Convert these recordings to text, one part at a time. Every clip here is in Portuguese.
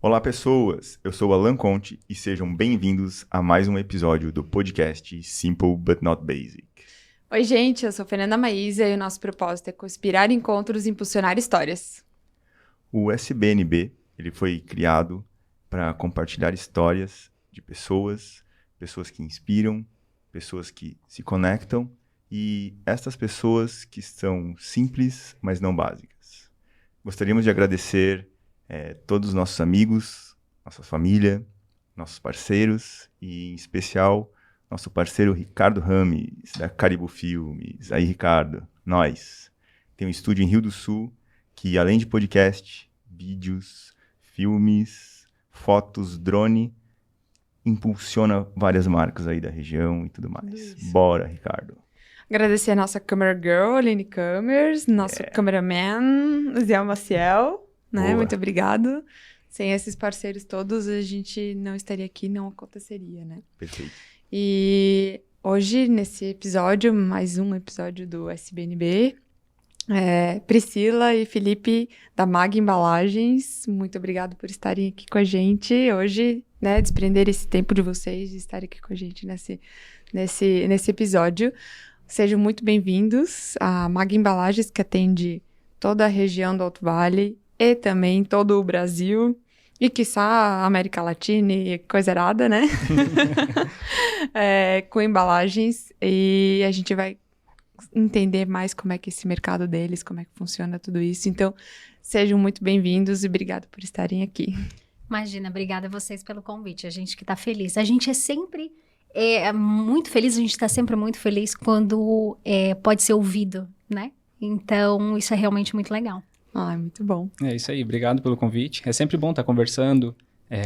Olá, pessoas! Eu sou Alan Conte e sejam bem-vindos a mais um episódio do podcast Simple But Not Basic. Oi, gente, eu sou Fernanda Maísa e o nosso propósito é conspirar encontros e impulsionar histórias. O SBNB ele foi criado para compartilhar histórias de pessoas que inspiram, pessoas que se conectam e estas pessoas que são simples, mas não básicas. Gostaríamos de agradecer todos os nossos amigos, nossa família, nossos parceiros e, em especial, nosso parceiro Ricardo Rames, da Caribou Filmes. Aí, Ricardo, nós. Tem um estúdio em Rio do Sul que, além de podcast, vídeos, filmes, fotos, drone, impulsiona várias marcas aí da região e tudo mais. Isso. Bora, Ricardo. Agradecer a nossa camera girl, Aline Camers, nosso cameraman, Zé Maciel, né? Boa. Muito obrigado. Sem esses parceiros todos, a gente não estaria aqui, não aconteceria, né? Perfeito. E hoje, nesse episódio, mais um episódio do SBNB, Priscila e Felipe da Mag Embalagens, muito obrigado por estarem aqui com a gente hoje, né? Desprender esse tempo de vocês de estarem aqui com a gente nesse episódio. Sejam muito bem-vindos à Mag Embalagens, que atende toda a região do Alto Vale e também todo o Brasil e, quiçá, a América Latina e coisa errada, né? Com embalagens, e a gente vai entender mais como é que é esse mercado deles, como é que funciona tudo isso. Então, sejam muito bem-vindos e obrigado por estarem aqui. Imagina, obrigada a vocês pelo convite, a gente que tá feliz. A gente é sempre muito feliz, a gente tá sempre muito feliz quando pode ser ouvido, né? Então, isso é realmente muito legal. Ah, muito bom. É isso aí, obrigado pelo convite. É sempre bom estar conversando,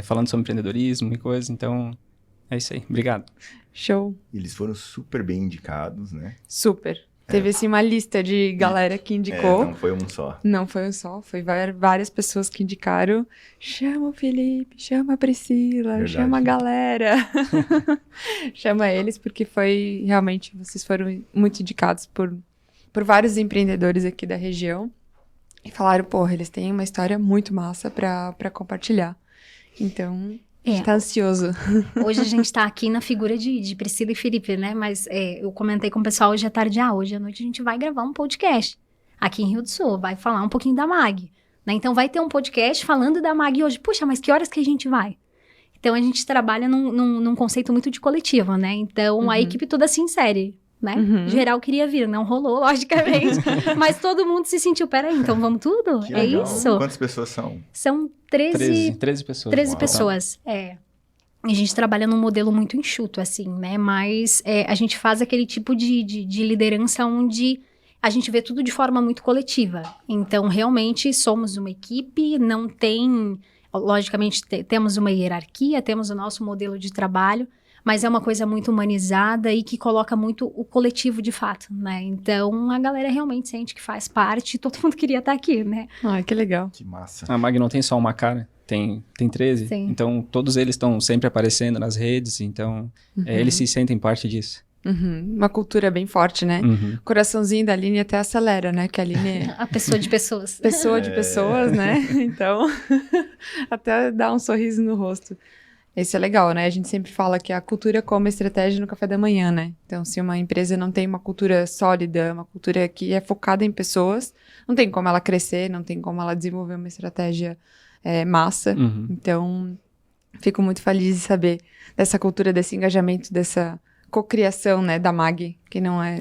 falando sobre empreendedorismo e coisas, então é isso aí, obrigado. Show. Eles foram super bem indicados, né? Super. Teve, assim, uma lista de galera que indicou. Não foi um só. Não foi um só, foi várias pessoas que indicaram. Chama o Felipe, chama a Priscila, Verdade. chama a galera. Chama eles, porque realmente, vocês foram muito indicados por vários empreendedores aqui da região. E falaram, porra, eles têm uma história muito massa pra compartilhar. Então, a gente tá ansioso. Hoje a gente tá aqui na figura de Priscila e Felipe, né? Mas eu comentei com o pessoal hoje à tarde, hoje à noite a gente vai gravar um podcast aqui em Rio do Sul, vai falar um pouquinho da Mag, né? Então vai ter um podcast falando da Mag hoje. Puxa, mas que horas que a gente vai? Então a gente trabalha num conceito muito de coletivo, né? Então a equipe toda se insere, né? Geral queria vir, não rolou, logicamente. Mas todo mundo se sentiu, peraí, então vamos tudo? Que É legal. isso? Quantas pessoas são? São 13 pessoas. 13 Uau. pessoas, A gente trabalha num modelo muito enxuto, assim, né? Mas a gente faz aquele tipo de liderança onde a gente vê tudo de forma muito coletiva. Então, realmente, somos uma equipe, não tem... Logicamente, temos uma hierarquia, temos o nosso modelo de trabalho, mas é uma coisa muito humanizada e que coloca muito o coletivo de fato, né? Então, a galera realmente sente que faz parte, todo mundo queria estar aqui, né? Ai, que legal. Que massa. A Mag não tem só uma cara, tem 13, Sim. então todos eles estão sempre aparecendo nas redes, então eles se sentem parte disso. Uma cultura bem forte, né? O coraçãozinho da Aline até acelera, né? Que a Aline é A pessoa de pessoas. pessoa de pessoas, né? Então, até dá um sorriso no rosto. Isso é legal, né? A gente sempre fala que a cultura como estratégia no café da manhã, né? Então, se uma empresa não tem uma cultura sólida, uma cultura que é focada em pessoas, não tem como ela crescer, não tem como ela desenvolver uma estratégia massa. Então, fico muito feliz de saber dessa cultura, desse engajamento, dessa cocriação, né, da Mag, que não é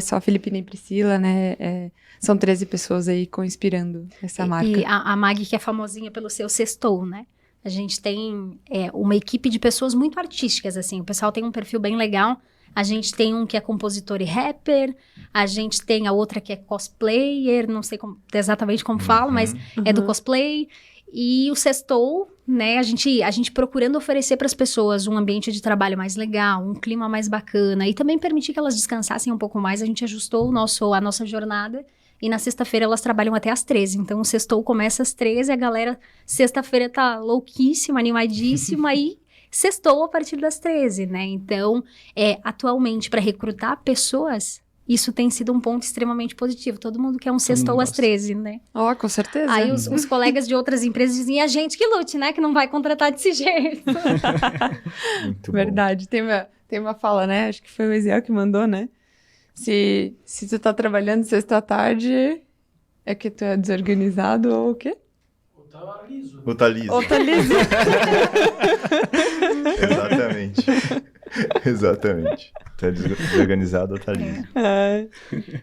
só Felipe nem Priscila, né? São 13 pessoas aí co-inspirando essa marca. E a Mag, que é famosinha pelo seu sextou, né? A gente tem uma equipe de pessoas muito artísticas, assim. O pessoal tem um perfil bem legal. A gente tem um que é compositor e rapper. A gente tem a outra que é cosplayer. Não sei exatamente como falo, mas é do cosplay. E o sextou, né? A gente procurando oferecer para as pessoas um ambiente de trabalho mais legal, um clima mais bacana. E também permitir que elas descansassem um pouco mais. A gente ajustou a nossa jornada. E na sexta-feira elas trabalham até às 13. Então o sextou começa às 13, a galera sexta-feira tá louquíssima, animadíssima e sextou a partir das 13, né? Então, atualmente, para recrutar pessoas, isso tem sido um ponto extremamente positivo. Todo mundo quer um sextou às gosta. 13, né? Ó, com certeza. Aí os colegas de outras empresas dizem, e a gente que lute, né? Que não vai contratar desse jeito. Muito Verdade. Tem uma fala, né? Acho que foi o Eziel que mandou, né? Se tu tá trabalhando sexta à tarde, é que tu é desorganizado ou o quê? bom. O Taliso. Ou tá liso. Exatamente. Exatamente. Tá desorganizado ou tá liso. É.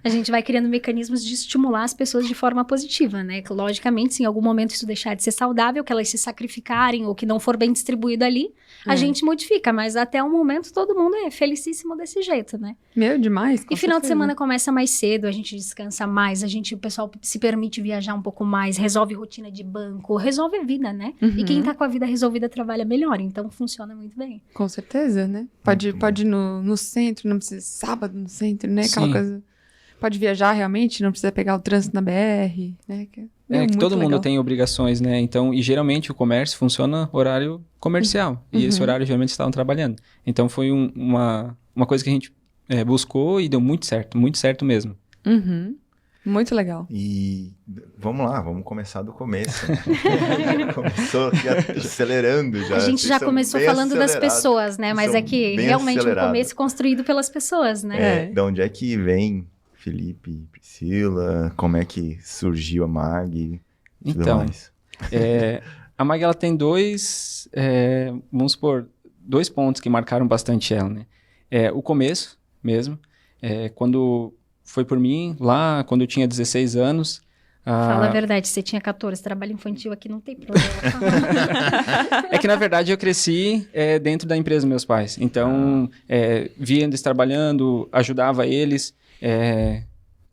A gente vai criando mecanismos de estimular as pessoas de forma positiva, né? Que, logicamente, se em algum momento isso deixar de ser saudável, que elas se sacrificarem ou que não for bem distribuído ali, a gente modifica. Mas até o momento todo mundo é felicíssimo desse jeito, né? Meu, demais. com E final de certeza. semana começa mais cedo, a gente descansa mais, o pessoal se permite viajar um pouco mais, resolve rotina de banco, resolve a vida, né? E quem tá com a vida resolvida trabalha melhor, então funciona muito bem. Com certeza, né? Pode Muito ir no centro, não precisa sábado no centro, né? Aquela Sim. coisa. Pode viajar realmente, não precisa pegar o trânsito na BR, né? É que muito todo mundo legal. tem obrigações, né? Então, e geralmente o comércio funciona horário comercial. E esse horário geralmente estavam trabalhando. Então, foi uma coisa que a gente buscou e deu muito certo mesmo. Uhum. Muito legal. E vamos lá, vamos começar do começo. Começou aqui acelerando já. A gente Vocês já são começou bem falando das acelerados. pessoas, né? Mas São é que bem realmente o acelerados. começo construído pelas pessoas, né? Da onde é que vem Felipe e Priscila? Como é que surgiu a Mag? E tudo Então, mais. A Mag, ela tem dois pontos que marcaram bastante ela, né? O começo mesmo, quando foi por mim, lá quando eu tinha 16 anos. Fala a verdade, você tinha 14, trabalho infantil aqui não tem problema. É que, na verdade, eu cresci dentro da empresa dos meus pais. Então, via eles trabalhando, ajudava eles.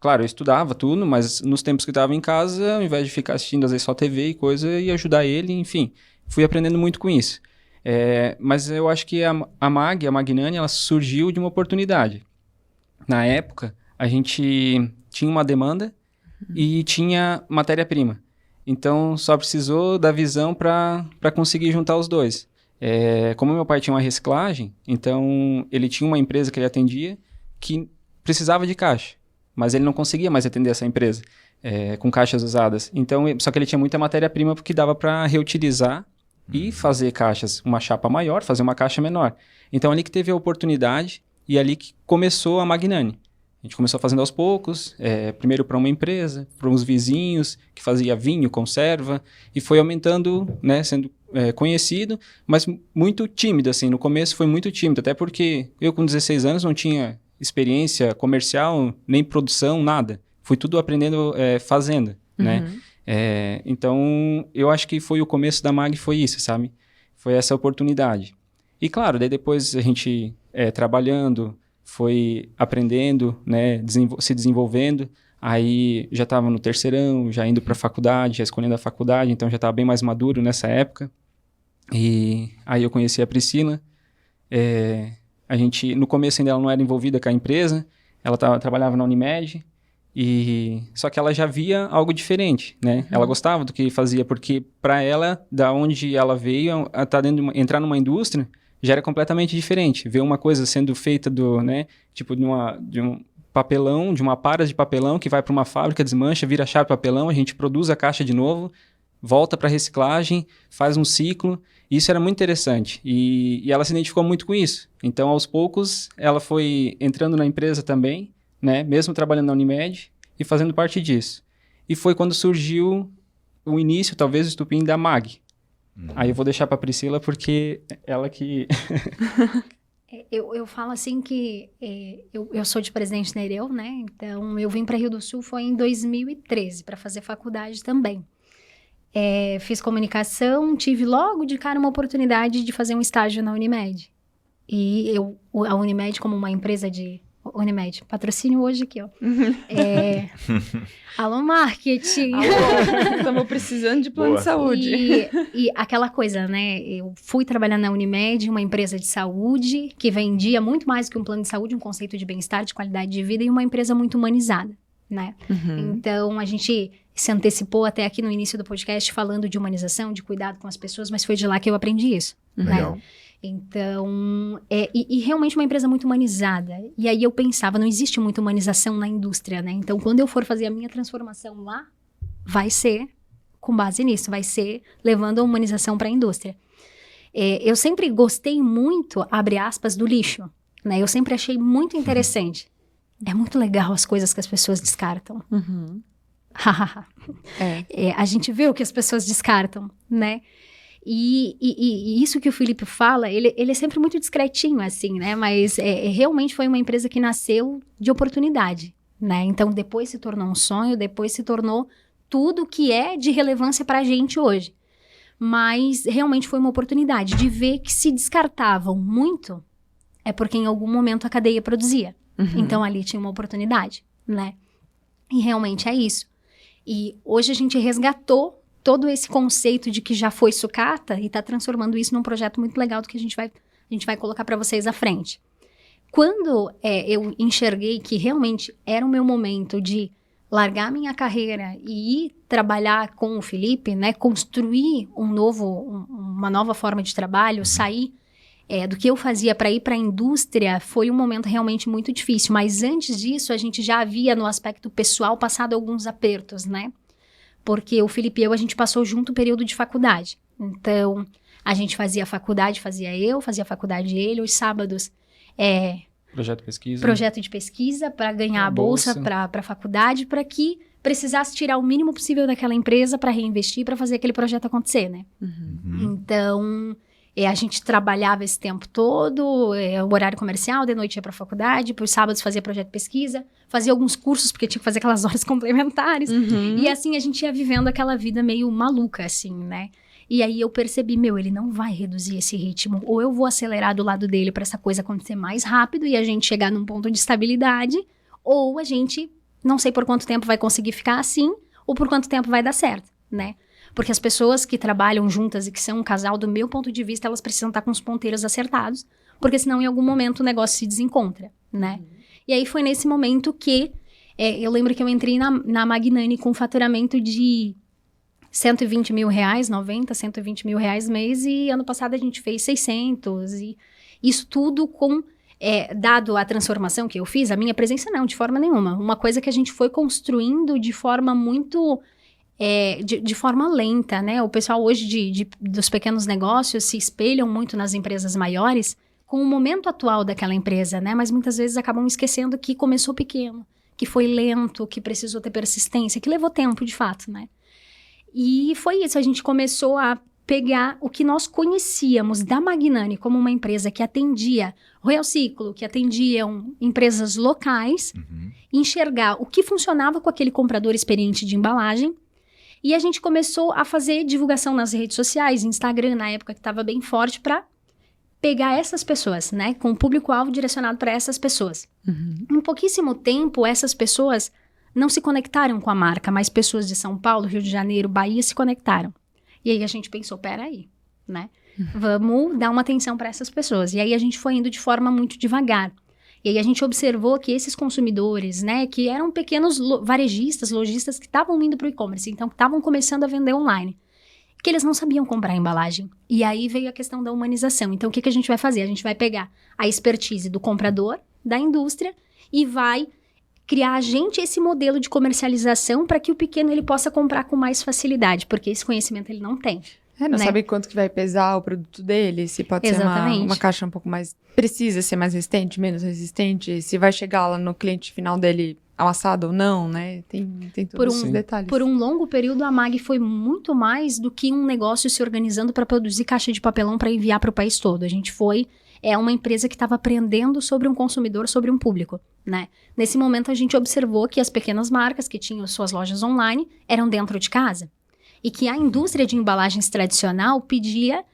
Claro, eu estudava tudo, mas nos tempos que eu estava em casa, ao invés de ficar assistindo, às vezes, só TV e coisa, eu ia ajudar ele, enfim. Fui aprendendo muito com isso. Mas eu acho que a Magnani, ela surgiu de uma oportunidade. Na época, a gente tinha uma demanda e tinha matéria-prima. Então, só precisou da visão para conseguir juntar os dois. Como meu pai tinha uma reciclagem, então ele tinha uma empresa que ele atendia que precisava de caixa, mas ele não conseguia mais atender essa empresa com caixas usadas. Então, só que ele tinha muita matéria-prima porque dava para reutilizar e fazer caixas, uma chapa maior, fazer uma caixa menor. Então, ali que teve a oportunidade e ali que começou a Magnani. A gente começou fazendo aos poucos, primeiro para uma empresa, para uns vizinhos que fazia vinho, conserva, e foi aumentando, né, sendo conhecido, mas muito tímido, assim, no começo foi muito tímido, até porque eu com 16 anos não tinha experiência comercial, nem produção, nada. Fui tudo aprendendo fazendo, né? Então, eu acho que foi o começo da Mag, foi isso, sabe? Foi essa oportunidade. E claro, daí depois a gente trabalhando, foi aprendendo, né, se desenvolvendo, aí já estava no terceirão, já indo para a faculdade, já escolhendo a faculdade, então já estava bem mais maduro nessa época. E aí eu conheci a Priscila, a gente, no começo ainda ela não era envolvida com a empresa, ela trabalhava na Unimed, só que ela já via algo diferente, né? Ela gostava do que fazia, porque para ela, da onde ela veio, entrar numa indústria, já era completamente diferente. Ver uma coisa sendo feita tipo de um papelão, de uma para de papelão que vai para uma fábrica, desmancha, vira chapa de papelão, a gente produz a caixa de novo, volta para reciclagem, faz um ciclo. Isso era muito interessante e ela se identificou muito com isso. Então, aos poucos, ela foi entrando na empresa também, né? Mesmo trabalhando na Unimed e fazendo parte disso. E foi quando surgiu o início, talvez, o estupim da Mag. Aí eu vou deixar para Priscila porque ela que... Eu falo assim que eu sou de Presidente Nereu, né? Então, eu vim para Rio do Sul foi em 2013 para fazer faculdade também. Fiz comunicação, tive logo de cara uma oportunidade de fazer um estágio na Unimed. E a Unimed, como uma empresa de... Unimed, patrocínio hoje aqui, ó. Alô, marketing! Alô, estamos precisando de plano Boa. de saúde. E aquela coisa, né? Eu fui trabalhar na Unimed, uma empresa de saúde, que vendia muito mais que um plano de saúde, um conceito de bem-estar, de qualidade de vida, e uma empresa muito humanizada, né? Uhum. Então, a gente se antecipou até aqui no início do podcast falando de humanização, de cuidado com as pessoas, mas foi de lá que eu aprendi isso, Legal. né? Então, e realmente uma empresa muito humanizada. E aí eu pensava, não existe muita humanização na indústria, né? Então, quando eu for fazer a minha transformação lá, vai ser com base nisso, vai ser levando a humanização para a indústria. Eu sempre gostei muito, abre aspas, do lixo, né? Eu sempre achei muito interessante. É muito legal as coisas que as pessoas descartam. Uhum. A gente vê o que as pessoas descartam, né? E isso que o Felipe fala, ele é sempre muito discretinho, assim, né? Mas realmente foi uma empresa que nasceu de oportunidade, né? Então, depois se tornou um sonho, depois se tornou tudo que é de relevância pra gente hoje. Mas realmente foi uma oportunidade de ver que se descartavam muito, é porque em algum momento a cadeia produzia. Uhum. Então, ali tinha uma oportunidade, né? E realmente é isso. E hoje a gente resgatou todo esse conceito de que já foi sucata e está transformando isso num projeto muito legal do que a gente vai colocar para vocês à frente. Quando eu enxerguei que realmente era o meu momento de largar minha carreira e ir trabalhar com o Felipe, né, construir uma nova forma de trabalho, sair do que eu fazia para ir para a indústria, foi um momento realmente muito difícil. Mas antes disso, a gente já havia no aspecto pessoal passado alguns apertos, né? Porque o Felipe e eu, a gente passou junto o período de faculdade. Então, a gente fazia faculdade, fazia faculdade ele, os sábados projeto de pesquisa para ganhar a bolsa para a faculdade, para que precisasse tirar o mínimo possível daquela empresa para reinvestir, para fazer aquele projeto acontecer, né? Uhum. Então, a gente trabalhava esse tempo todo, o horário comercial, de noite ia para a faculdade, por sábados fazia projeto de pesquisa, fazia alguns cursos, porque tinha que fazer aquelas horas complementares. Uhum. E assim, a gente ia vivendo aquela vida meio maluca, assim, né? E aí eu percebi, ele não vai reduzir esse ritmo. Ou eu vou acelerar do lado dele para essa coisa acontecer mais rápido e a gente chegar num ponto de estabilidade, ou a gente, não sei por quanto tempo vai conseguir ficar assim, ou por quanto tempo vai dar certo, né? Porque as pessoas que trabalham juntas e que são um casal, do meu ponto de vista, elas precisam estar com os ponteiros acertados, porque senão em algum momento o negócio se desencontra, né? E aí foi nesse momento que eu lembro que eu entrei na Magnani com um faturamento de 120 mil reais, 120 mil reais mês, e ano passado a gente fez 600, e isso tudo dado a transformação que eu fiz, a minha presença não, de forma nenhuma. Uma coisa que a gente foi construindo de forma muito... de forma lenta, né? O pessoal hoje dos pequenos negócios se espelham muito nas empresas maiores com o momento atual daquela empresa, né? Mas muitas vezes acabam esquecendo que começou pequeno, que foi lento, que precisou ter persistência, que levou tempo, de fato, né? E foi isso, a gente começou a pegar o que nós conhecíamos da Magnani como uma empresa que atendia Royal Ciclo, que atendiam empresas locais, enxergar o que funcionava com aquele comprador experiente de embalagem. E a gente começou a fazer divulgação nas redes sociais, Instagram, na época que estava bem forte, para pegar essas pessoas, né? Com o público-alvo direcionado para essas pessoas. Em pouquíssimo tempo, essas pessoas não se conectaram com a marca, mas pessoas de São Paulo, Rio de Janeiro, Bahia se conectaram. E aí a gente pensou, peraí, né? Vamos dar uma atenção para essas pessoas. E aí a gente foi indo de forma muito devagar. E aí a gente observou que esses consumidores, né, que eram pequenos varejistas, lojistas que estavam indo para o e-commerce, então que estavam começando a vender online, que eles não sabiam comprar embalagem. E aí veio a questão da humanização. Então o que a gente vai fazer? A gente vai pegar a expertise do comprador, da indústria, e vai criar esse modelo de comercialização para que o pequeno ele possa comprar com mais facilidade, porque esse conhecimento ele não tem. Não sabe quanto que vai pesar o produto dele, se pode ser uma caixa um pouco mais... Precisa ser mais resistente, menos resistente, se vai chegar lá no cliente final dele amassado ou não, né? Tem todos esses detalhes. Por um longo período, a MAG foi muito mais do que um negócio se organizando para produzir caixa de papelão para enviar para o país todo. A gente foi uma empresa que estava aprendendo sobre um consumidor, sobre um público, né? Nesse momento, a gente observou que as pequenas marcas que tinham suas lojas online eram dentro de casa. E que a indústria de embalagens tradicional pedia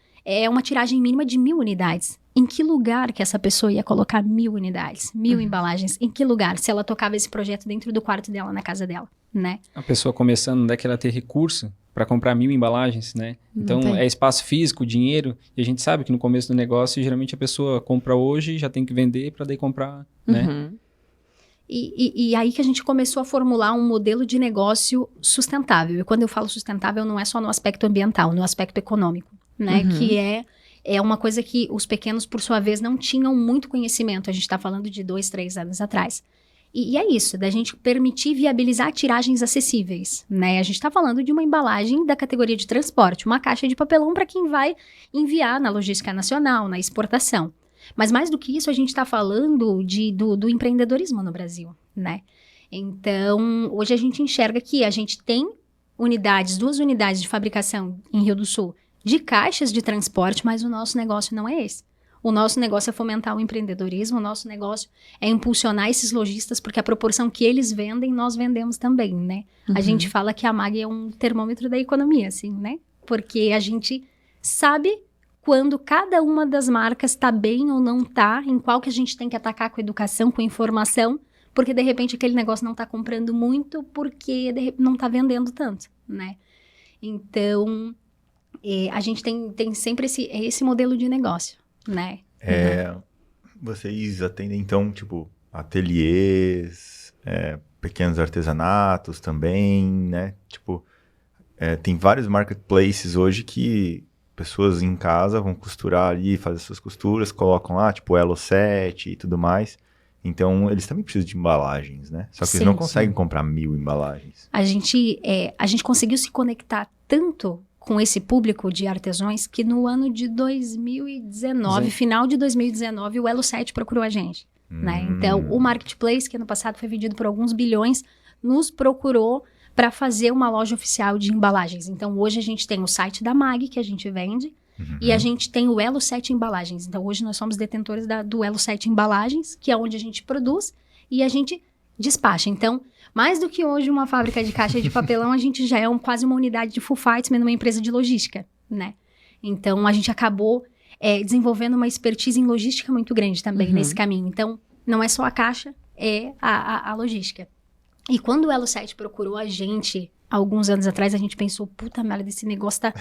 uma tiragem mínima de 1.000 unidades. Em que lugar que essa pessoa ia colocar 1.000 unidades, 1.000 embalagens? Em que lugar? Se ela tocava esse projeto dentro do quarto dela, na casa dela, né? A pessoa começando, onde é que ela ter recurso para comprar 1.000 embalagens, né? Então, é espaço físico, dinheiro, e a gente sabe que no começo do negócio, geralmente a pessoa compra hoje, já tem que vender para daí comprar, né? E aí que a gente começou a formular um modelo de negócio sustentável. E quando eu falo sustentável, não é só no aspecto ambiental, no aspecto econômico, né? Que é uma coisa que os pequenos, por sua vez, não tinham muito conhecimento. A gente está falando de 2, 3 anos atrás. E é isso, da gente permitir viabilizar tiragens acessíveis, né? A gente está falando de uma embalagem da categoria de transporte, uma caixa de papelão para quem vai enviar na logística nacional, na exportação. Mas mais do que isso, a gente está falando do empreendedorismo no Brasil, né? Então, hoje a gente enxerga que a gente tem duas unidades de fabricação em Rio do Sul de caixas de transporte, mas o nosso negócio não é esse. O nosso negócio é fomentar o empreendedorismo, o nosso negócio é impulsionar esses lojistas, porque a proporção que eles vendem, nós vendemos também, né? A gente fala que a MAG é um termômetro da economia, assim, né? Porque a gente sabe quando cada uma das marcas está bem ou não está, em qual que a gente tem que atacar com educação, com informação, porque de repente aquele negócio não está comprando muito, porque não está vendendo tanto, né? Então, a gente tem sempre esse modelo de negócio, né? Vocês atendem, então, tipo, ateliês, pequenos artesanatos também, né? Tipo, tem vários marketplaces hoje que pessoas em casa vão costurar ali, fazer suas costuras, colocam lá, tipo, Elo 7 e tudo mais. Então, eles também precisam de embalagens, né? Só que eles não conseguem comprar 1000 embalagens. A gente conseguiu se conectar tanto com esse público de artesãos que no ano de 2019, final de 2019, o Elo 7 procurou a gente, né? Então, o Marketplace, que ano passado foi vendido por alguns bilhões, nos procurou para fazer uma loja oficial de embalagens. Então, hoje a gente tem o site da MAG, que a gente vende, e a gente tem o Elo 7 Embalagens. Então, hoje nós somos detentores do Elo 7 Embalagens, que é onde a gente produz e a gente despacha. Então, mais do que hoje uma fábrica de caixa de papelão, a gente já é quase uma unidade de full fightman numa empresa de logística, né? Então, a gente acabou desenvolvendo uma expertise em logística muito grande também nesse caminho. Então, não é só a caixa, é a logística. E quando o Elo 7 procurou a gente, alguns anos atrás, a gente pensou, puta merda, esse negócio tá...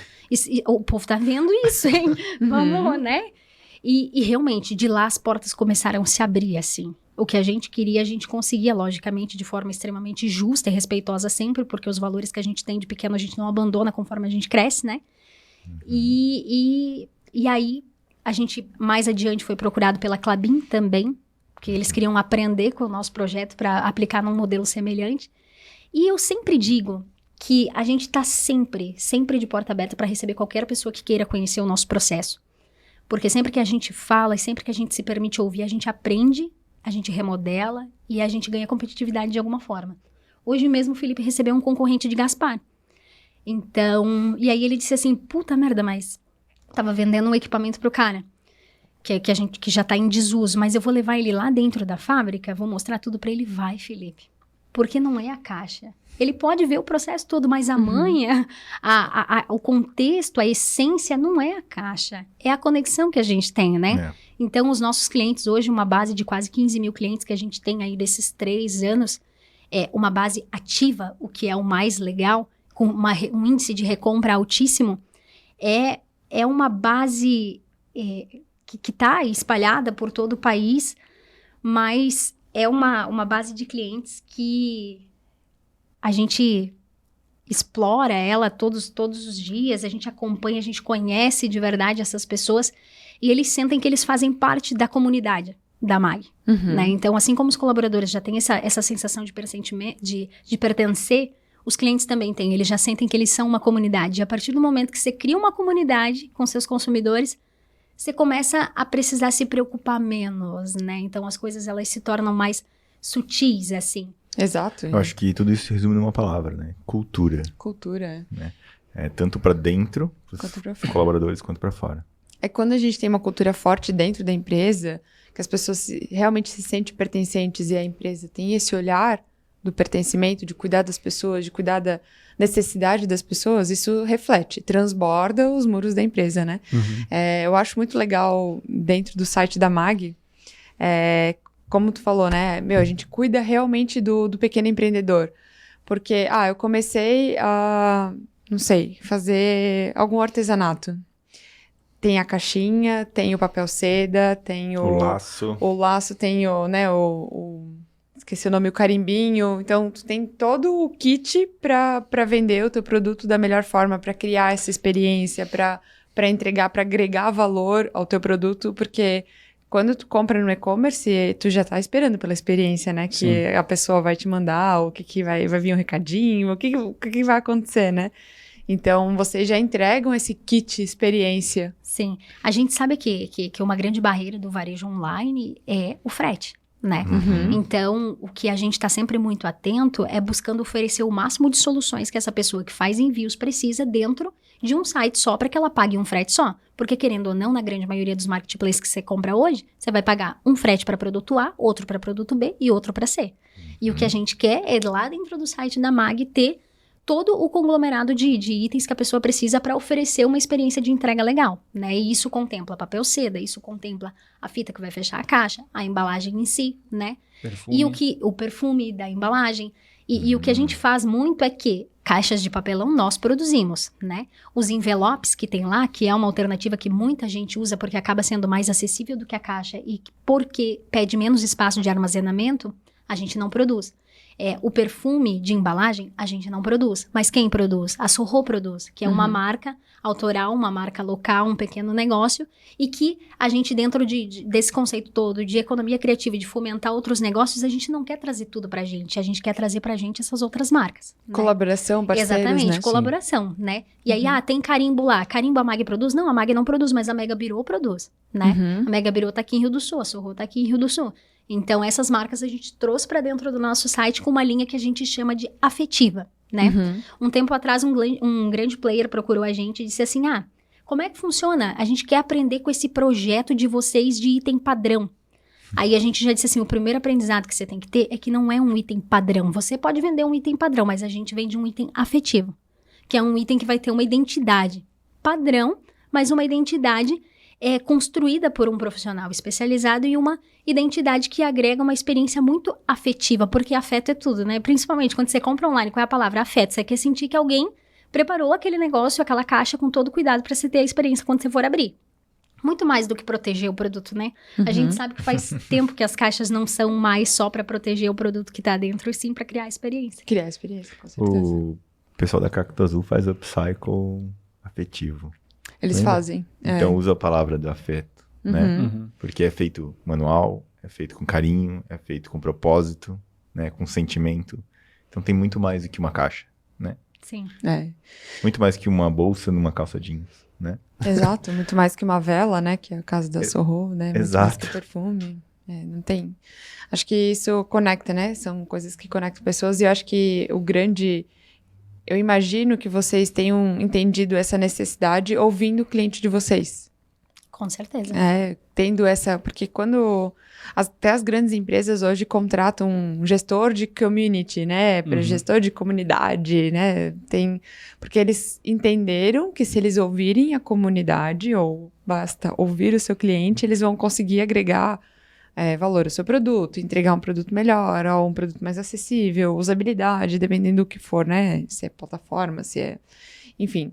o povo tá vendo isso, hein? Vamos, né? E realmente, de lá as portas começaram a se abrir, assim. O que a gente queria, a gente conseguia, logicamente, de forma extremamente justa e respeitosa sempre, porque os valores que a gente tem de pequeno, a gente não abandona conforme a gente cresce, né? E aí, a gente, mais adiante, foi procurado pela Klabin também, porque eles queriam aprender com o nosso projeto para aplicar num modelo semelhante. E eu sempre digo que a gente está sempre de porta aberta para receber qualquer pessoa que queira conhecer o nosso processo. Porque sempre que a gente fala e sempre que a gente se permite ouvir, a gente aprende, a gente remodela e a gente ganha competitividade de alguma forma. Hoje mesmo o Felipe recebeu um concorrente de Gaspar. Então, e aí ele disse assim, puta merda, mas tava vendendo um equipamento pro cara. Que já tá em desuso, mas eu vou levar ele lá dentro da fábrica, vou mostrar tudo para ele. Vai, Felipe. Porque não é a caixa. Ele pode ver o processo todo, mas a manha, o contexto, a essência não é a caixa. É a conexão que a gente tem, né? Então, os nossos clientes hoje, uma base de quase 15 mil clientes que a gente tem aí desses 3 anos, é uma base ativa, o que é o mais legal, com um índice de recompra altíssimo, é uma base... que está espalhada por todo o país, mas é uma base de clientes que a gente explora ela todos os dias, a gente acompanha, a gente conhece de verdade essas pessoas, e eles sentem que eles fazem parte da comunidade da MAG, né? Então, assim como os colaboradores já têm essa sensação de pertencer, os clientes também têm, eles já sentem que eles são uma comunidade. E a partir do momento que você cria uma comunidade com seus consumidores, você começa a precisar se preocupar menos, né? Então, as coisas, elas se tornam mais sutis, assim. Exato. Eu acho que tudo isso se resume numa palavra, né? Cultura. Cultura. Né? Tanto para dentro, dos colaboradores, quanto para fora. É quando a gente tem uma cultura forte dentro da empresa, que as pessoas realmente se sentem pertencentes e a empresa tem esse olhar do pertencimento, de cuidar das pessoas, de cuidar da necessidade das pessoas, isso reflete, transborda os muros da empresa, né? Eu acho muito legal dentro do site da MAG, como tu falou, né? A gente cuida realmente do pequeno empreendedor. Porque, eu comecei a, não sei, fazer algum artesanato. Tem a caixinha, tem o papel seda, tem o laço, tem o, né, esqueci o nome, o carimbinho. Então, tu tem todo o kit para vender o teu produto da melhor forma, para criar essa experiência, para entregar, para agregar valor ao teu produto, porque quando tu compra no e-commerce, tu já tá esperando pela experiência, né? Que Sim. a pessoa vai te mandar, o que vai vir um recadinho, o que vai acontecer, né? Então, vocês já entregam esse kit experiência. Sim. A gente sabe que uma grande barreira do varejo online é o frete, né? Uhum. Então, o que a gente está sempre muito atento é buscando oferecer o máximo de soluções que essa pessoa que faz envios precisa dentro de um site só para que ela pague um frete só. Porque, querendo ou não, na grande maioria dos marketplaces que você compra hoje, você vai pagar um frete para produto A, outro para produto B e outro para C. E o que a gente quer é, lá dentro do site da MAG, ter todo o conglomerado de itens que a pessoa precisa para oferecer uma experiência de entrega legal, né? E isso contempla papel seda, isso contempla a fita que vai fechar a caixa, a embalagem em si, né? Perfume. E o perfume da embalagem. E o que a gente faz muito é que caixas de papelão nós produzimos, né? Os envelopes que tem lá, que é uma alternativa que muita gente usa porque acaba sendo mais acessível do que a caixa e porque pede menos espaço de armazenamento, a gente não produz. O perfume de embalagem, a gente não produz. Mas quem produz? A Sorro produz, que é uma marca autoral, uma marca local, um pequeno negócio, e que a gente, dentro desse conceito todo de economia criativa e de fomentar outros negócios, a gente não quer trazer tudo pra gente a quer trazer pra gente essas outras marcas. Né? Colaboração, parceiros, Exatamente, né? colaboração, né? E aí, tem carimbo lá. Carimbo a MAG produz? Não, a MAG não produz, mas a Mega Birô produz, né? A Mega Birô tá aqui em Rio do Sul, a Sorro tá aqui em Rio do Sul. Então, essas marcas a gente trouxe para dentro do nosso site com uma linha que a gente chama de afetiva, né? Um tempo atrás, um grande player procurou a gente e disse assim, como é que funciona? A gente quer aprender com esse projeto de vocês de item padrão. Aí a gente já disse assim, o primeiro aprendizado que você tem que ter é que não é um item padrão. Você pode vender um item padrão, mas a gente vende um item afetivo, que é um item que vai ter uma identidade padrão, mas uma identidade construída por um profissional especializado e uma identidade que agrega uma experiência muito afetiva, porque afeto é tudo, né? Principalmente quando você compra online, qual é a palavra? Afeto. Você quer sentir que alguém preparou aquele negócio, aquela caixa com todo cuidado para você ter a experiência quando você for abrir. Muito mais do que proteger o produto, né? A gente sabe que faz tempo que as caixas não são mais só para proteger o produto que tá dentro, e sim para criar a experiência. Criar a experiência, com certeza. O pessoal da Cacto Azul faz upcycle afetivo. Eles Lembra? fazem. Então usa a palavra do afeto, né? Porque é feito manual, é feito com carinho, é feito com propósito, né? Com sentimento. Então tem muito mais do que uma caixa, né? Sim. Muito mais que uma bolsa numa calça jeans, né? Exato, muito mais que uma vela, né? Que é o caso da Sorro, né? Muito Exato. mais que perfume. Não tem. Acho que isso conecta, né? São coisas que conectam pessoas e eu acho que eu imagino que vocês tenham entendido essa necessidade ouvindo o cliente de vocês. Com certeza. Tendo essa... Porque quando... Até as grandes empresas hoje contratam um gestor de community, né? Gestor de comunidade, né? Porque eles entenderam que se eles ouvirem a comunidade, ou basta ouvir o seu cliente, eles vão conseguir agregar valor ao seu produto, entregar um produto melhor, ou um produto mais acessível, usabilidade, dependendo do que for, né? Se é plataforma, se é... Enfim,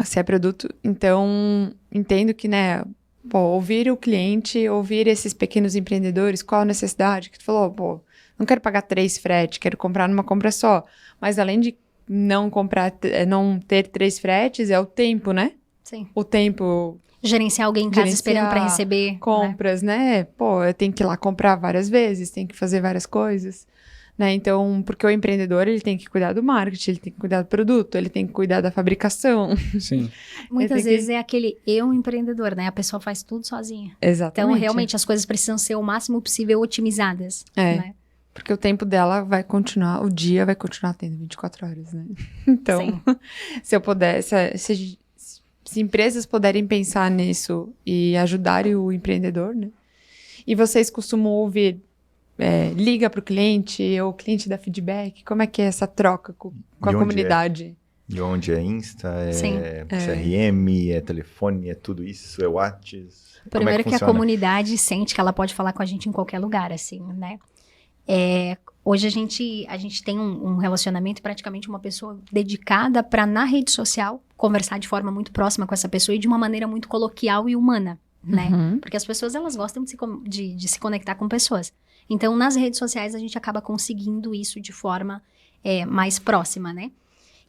se é produto. Então, entendo que, né... ouvir o cliente, ouvir esses pequenos empreendedores, qual a necessidade, que tu falou, não quero pagar 3 fretes, quero comprar numa compra só. Mas além de não ter 3 fretes, é o tempo, né? Sim. O tempo... Gerenciar alguém em casa esperando para receber. Compras, né? Eu tenho que ir lá comprar várias vezes, tenho que fazer várias coisas, né? Então, porque o empreendedor, ele tem que cuidar do marketing, ele tem que cuidar do produto, ele tem que cuidar da fabricação. Sim. Muitas vezes é aquele eu empreendedor, né? A pessoa faz tudo sozinha. Exatamente. Então, realmente, as coisas precisam ser o máximo possível otimizadas. Né? Porque o tempo dela vai continuar, o dia vai continuar tendo 24 horas, né? Então, se eu puder, se empresas puderem pensar nisso e ajudarem o empreendedor, né? E vocês costumam ouvir, liga para o cliente, ou o cliente dá feedback, como é que é essa troca com a comunidade? E onde é Insta, Sim. CRM, é telefone, é tudo isso, é WhatsApp. Primeiro que a comunidade sente que ela pode falar com a gente em qualquer lugar, assim, né? Hoje a gente tem um relacionamento, praticamente uma pessoa dedicada para, na rede social, conversar de forma muito próxima com essa pessoa e de uma maneira muito coloquial e humana, né? Porque as pessoas, elas gostam de se conectar com pessoas. Então, nas redes sociais, a gente acaba conseguindo isso de forma mais próxima, né?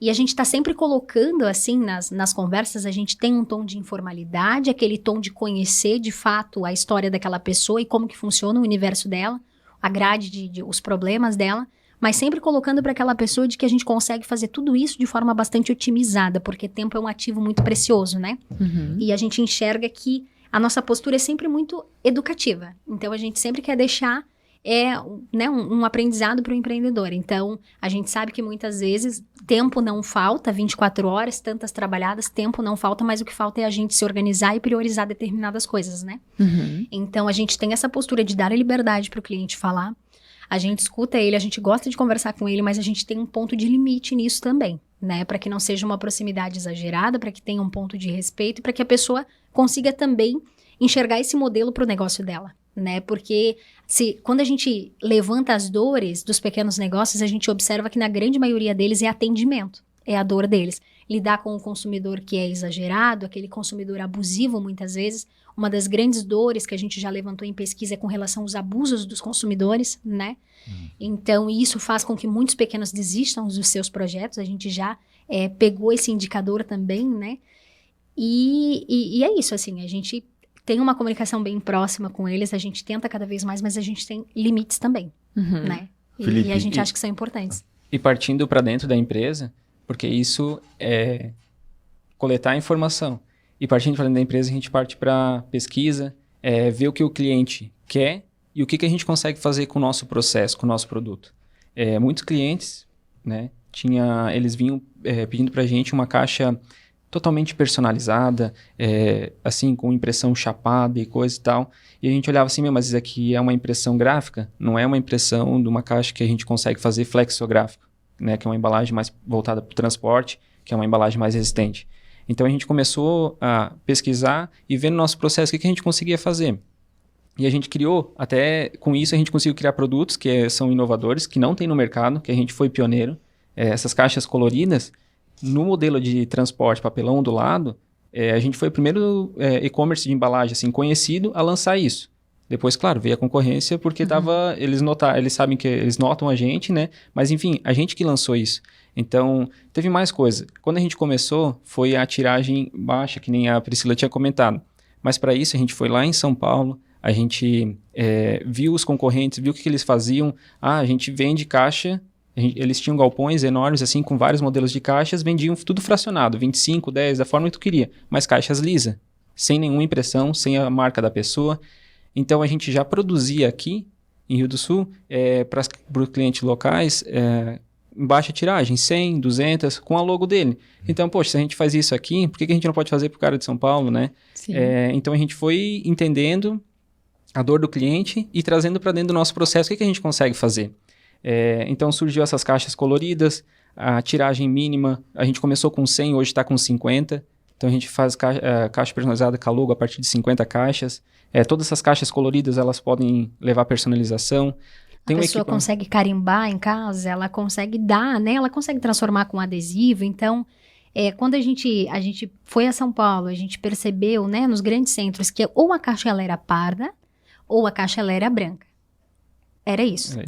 E a gente tá sempre colocando, assim, nas conversas, a gente tem um tom de informalidade, aquele tom de conhecer, de fato, a história daquela pessoa e como que funciona o universo dela, a grade os problemas dela, mas sempre colocando para aquela pessoa de que a gente consegue fazer tudo isso de forma bastante otimizada, porque tempo é um ativo muito precioso, né? E a gente enxerga que a nossa postura é sempre muito educativa. Então, a gente sempre quer deixar né, um aprendizado para o empreendedor. Então, a gente sabe que muitas vezes tempo não falta, 24 horas, tantas trabalhadas, tempo não falta, mas o que falta é a gente se organizar e priorizar determinadas coisas, né? Então, a gente tem essa postura de dar a liberdade para o cliente falar. A gente escuta ele, a gente gosta de conversar com ele, mas a gente tem um ponto de limite nisso também, né? Para que não seja uma proximidade exagerada, para que tenha um ponto de respeito e para que a pessoa consiga também enxergar esse modelo para o negócio dela, né? Porque quando a gente levanta as dores dos pequenos negócios, a gente observa que na grande maioria deles é atendimento, é a dor deles. Lidar com o consumidor que é exagerado, aquele consumidor abusivo muitas vezes. Uma das grandes dores que a gente já levantou em pesquisa é com relação aos abusos dos consumidores, né? Então, isso faz com que muitos pequenos desistam dos seus projetos. A gente já pegou esse indicador também, né? E é isso, assim, a gente tem uma comunicação bem próxima com eles, a gente tenta cada vez mais, mas a gente tem limites também, né? Felipe, e a gente acha que são importantes. E partindo para dentro da empresa, porque isso é coletar informação. E partindo para dentro da empresa, a gente parte para pesquisa, ver o que o cliente quer e o que a gente consegue fazer com o nosso processo, com o nosso produto. Muitos clientes, né, eles vinham pedindo para a gente uma caixa totalmente personalizada, assim, com impressão chapada e coisa e tal. E a gente olhava assim, mas isso aqui é uma impressão gráfica? Não é uma impressão de uma caixa que a gente consegue fazer flexográfico, né, que é uma embalagem mais voltada para o transporte, que é uma embalagem mais resistente. Então, a gente começou a pesquisar e ver no nosso processo o que a gente conseguia fazer. E a gente criou, até com isso, a gente conseguiu criar produtos que são inovadores, que não tem no mercado, que a gente foi pioneiro. Essas caixas coloridas, no modelo de transporte papelão do lado, a gente foi o primeiro e-commerce de embalagem assim, conhecido a lançar isso. Depois, claro, veio a concorrência porque eles sabem que eles notam a gente, né? Mas, enfim, a gente que lançou isso. Então, teve mais coisa. Quando a gente começou, foi a tiragem baixa, que nem a Priscila tinha comentado. Mas, para isso, a gente foi lá em São Paulo, a gente viu os concorrentes, viu o que eles faziam. A gente vende caixa, eles tinham galpões enormes, assim, com vários modelos de caixas, vendiam tudo fracionado, 25, 10, da forma que tu queria. Mas caixas lisa, sem nenhuma impressão, sem a marca da pessoa. Então, a gente já produzia aqui, em Rio do Sul, para os clientes locais, em baixa tiragem, 100, 200, com a logo dele. Então, poxa, se a gente faz isso aqui, por que a gente não pode fazer para o cara de São Paulo, né? Então, a gente foi entendendo a dor do cliente e trazendo para dentro do nosso processo o que a gente consegue fazer. Então, surgiu essas caixas coloridas, a tiragem mínima, a gente começou com 100, hoje está com 50. Então, a gente faz caixa personalizada com a logo a partir de 50 caixas. Todas essas caixas coloridas, elas podem levar personalização. A pessoa consegue carimbar em casa, ela consegue dar, né? Ela consegue transformar com adesivo. Então, quando a gente foi a São Paulo, a gente percebeu, né, nos grandes centros, que ou a caixa ela era parda, ou a caixa ela era branca. Era isso.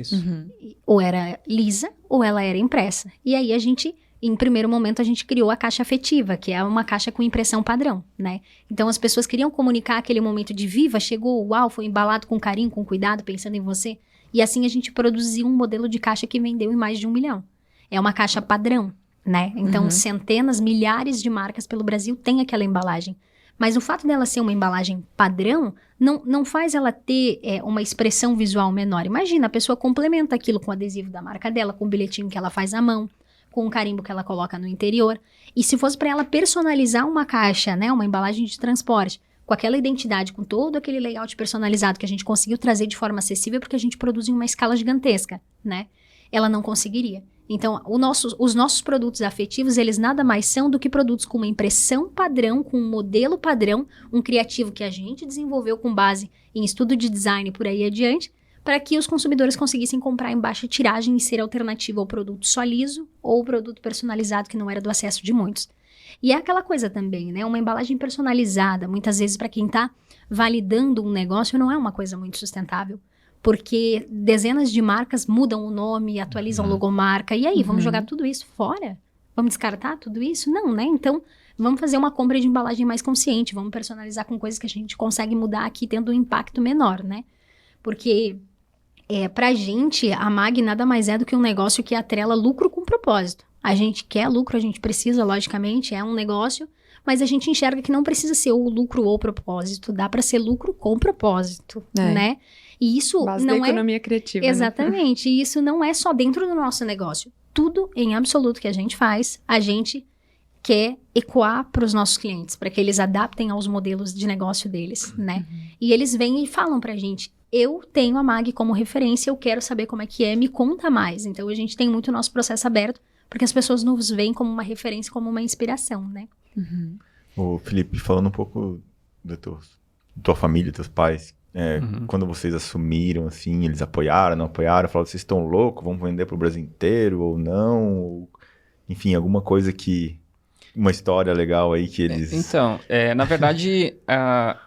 Ou era lisa, ou ela era impressa. E aí, em primeiro momento, a gente criou a caixa afetiva, que é uma caixa com impressão padrão, né? Então, as pessoas queriam comunicar aquele momento de viva, chegou, uau, foi embalado com carinho, com cuidado, pensando em você. E assim a gente produziu um modelo de caixa que vendeu em mais de 1 milhão. É uma caixa padrão, né? Então, centenas, milhares de marcas pelo Brasil têm aquela embalagem. Mas o fato dela ser uma embalagem padrão não faz ela ter uma expressão visual menor. Imagina, a pessoa complementa aquilo com o adesivo da marca dela, com o bilhetinho que ela faz à mão, com o carimbo que ela coloca no interior. E se fosse para ela personalizar uma caixa, né, uma embalagem de transporte, com aquela identidade, com todo aquele layout personalizado que a gente conseguiu trazer de forma acessível, porque a gente produz em uma escala gigantesca, né? Ela não conseguiria. Então, os nossos produtos afetivos, eles nada mais são do que produtos com uma impressão padrão, com um modelo padrão, um criativo que a gente desenvolveu com base em estudo de design e por aí adiante, para que os consumidores conseguissem comprar em baixa tiragem e ser alternativa ao produto só liso ou o produto personalizado que não era do acesso de muitos. E é aquela coisa também, né? Uma embalagem personalizada, muitas vezes para quem está validando um negócio, não é uma coisa muito sustentável. Porque dezenas de marcas mudam o nome, atualizam logomarca. E aí, vamos jogar tudo isso fora? Vamos descartar tudo isso? Não, né? Então, vamos fazer uma compra de embalagem mais consciente. Vamos personalizar com coisas que a gente consegue mudar aqui, tendo um impacto menor, né? Porque, pra gente, a MAG nada mais é do que um negócio que atrela lucro com propósito. A gente quer lucro, a gente precisa, logicamente, é um negócio, mas a gente enxerga que não precisa ser o lucro ou propósito. Dá para ser lucro com propósito, né? E isso base não da economia criativa. Exatamente. E isso não é só dentro do nosso negócio. Tudo em absoluto que a gente faz, a gente quer ecoar para os nossos clientes, para que eles adaptem aos modelos de negócio deles, né? E eles vêm e falam pra gente, eu tenho a MAG como referência, eu quero saber como é que é, me conta mais. Então, a gente tem muito o nosso processo aberto, porque as pessoas nos veem como uma referência, como uma inspiração, né? Ô, Felipe, falando um pouco da tua família, teus pais, quando vocês assumiram, assim, eles apoiaram, não apoiaram, falaram, vocês estão loucos, vão vender pro Brasil inteiro ou não? Ou, enfim, alguma coisa uma história legal aí que eles... Então, na verdade,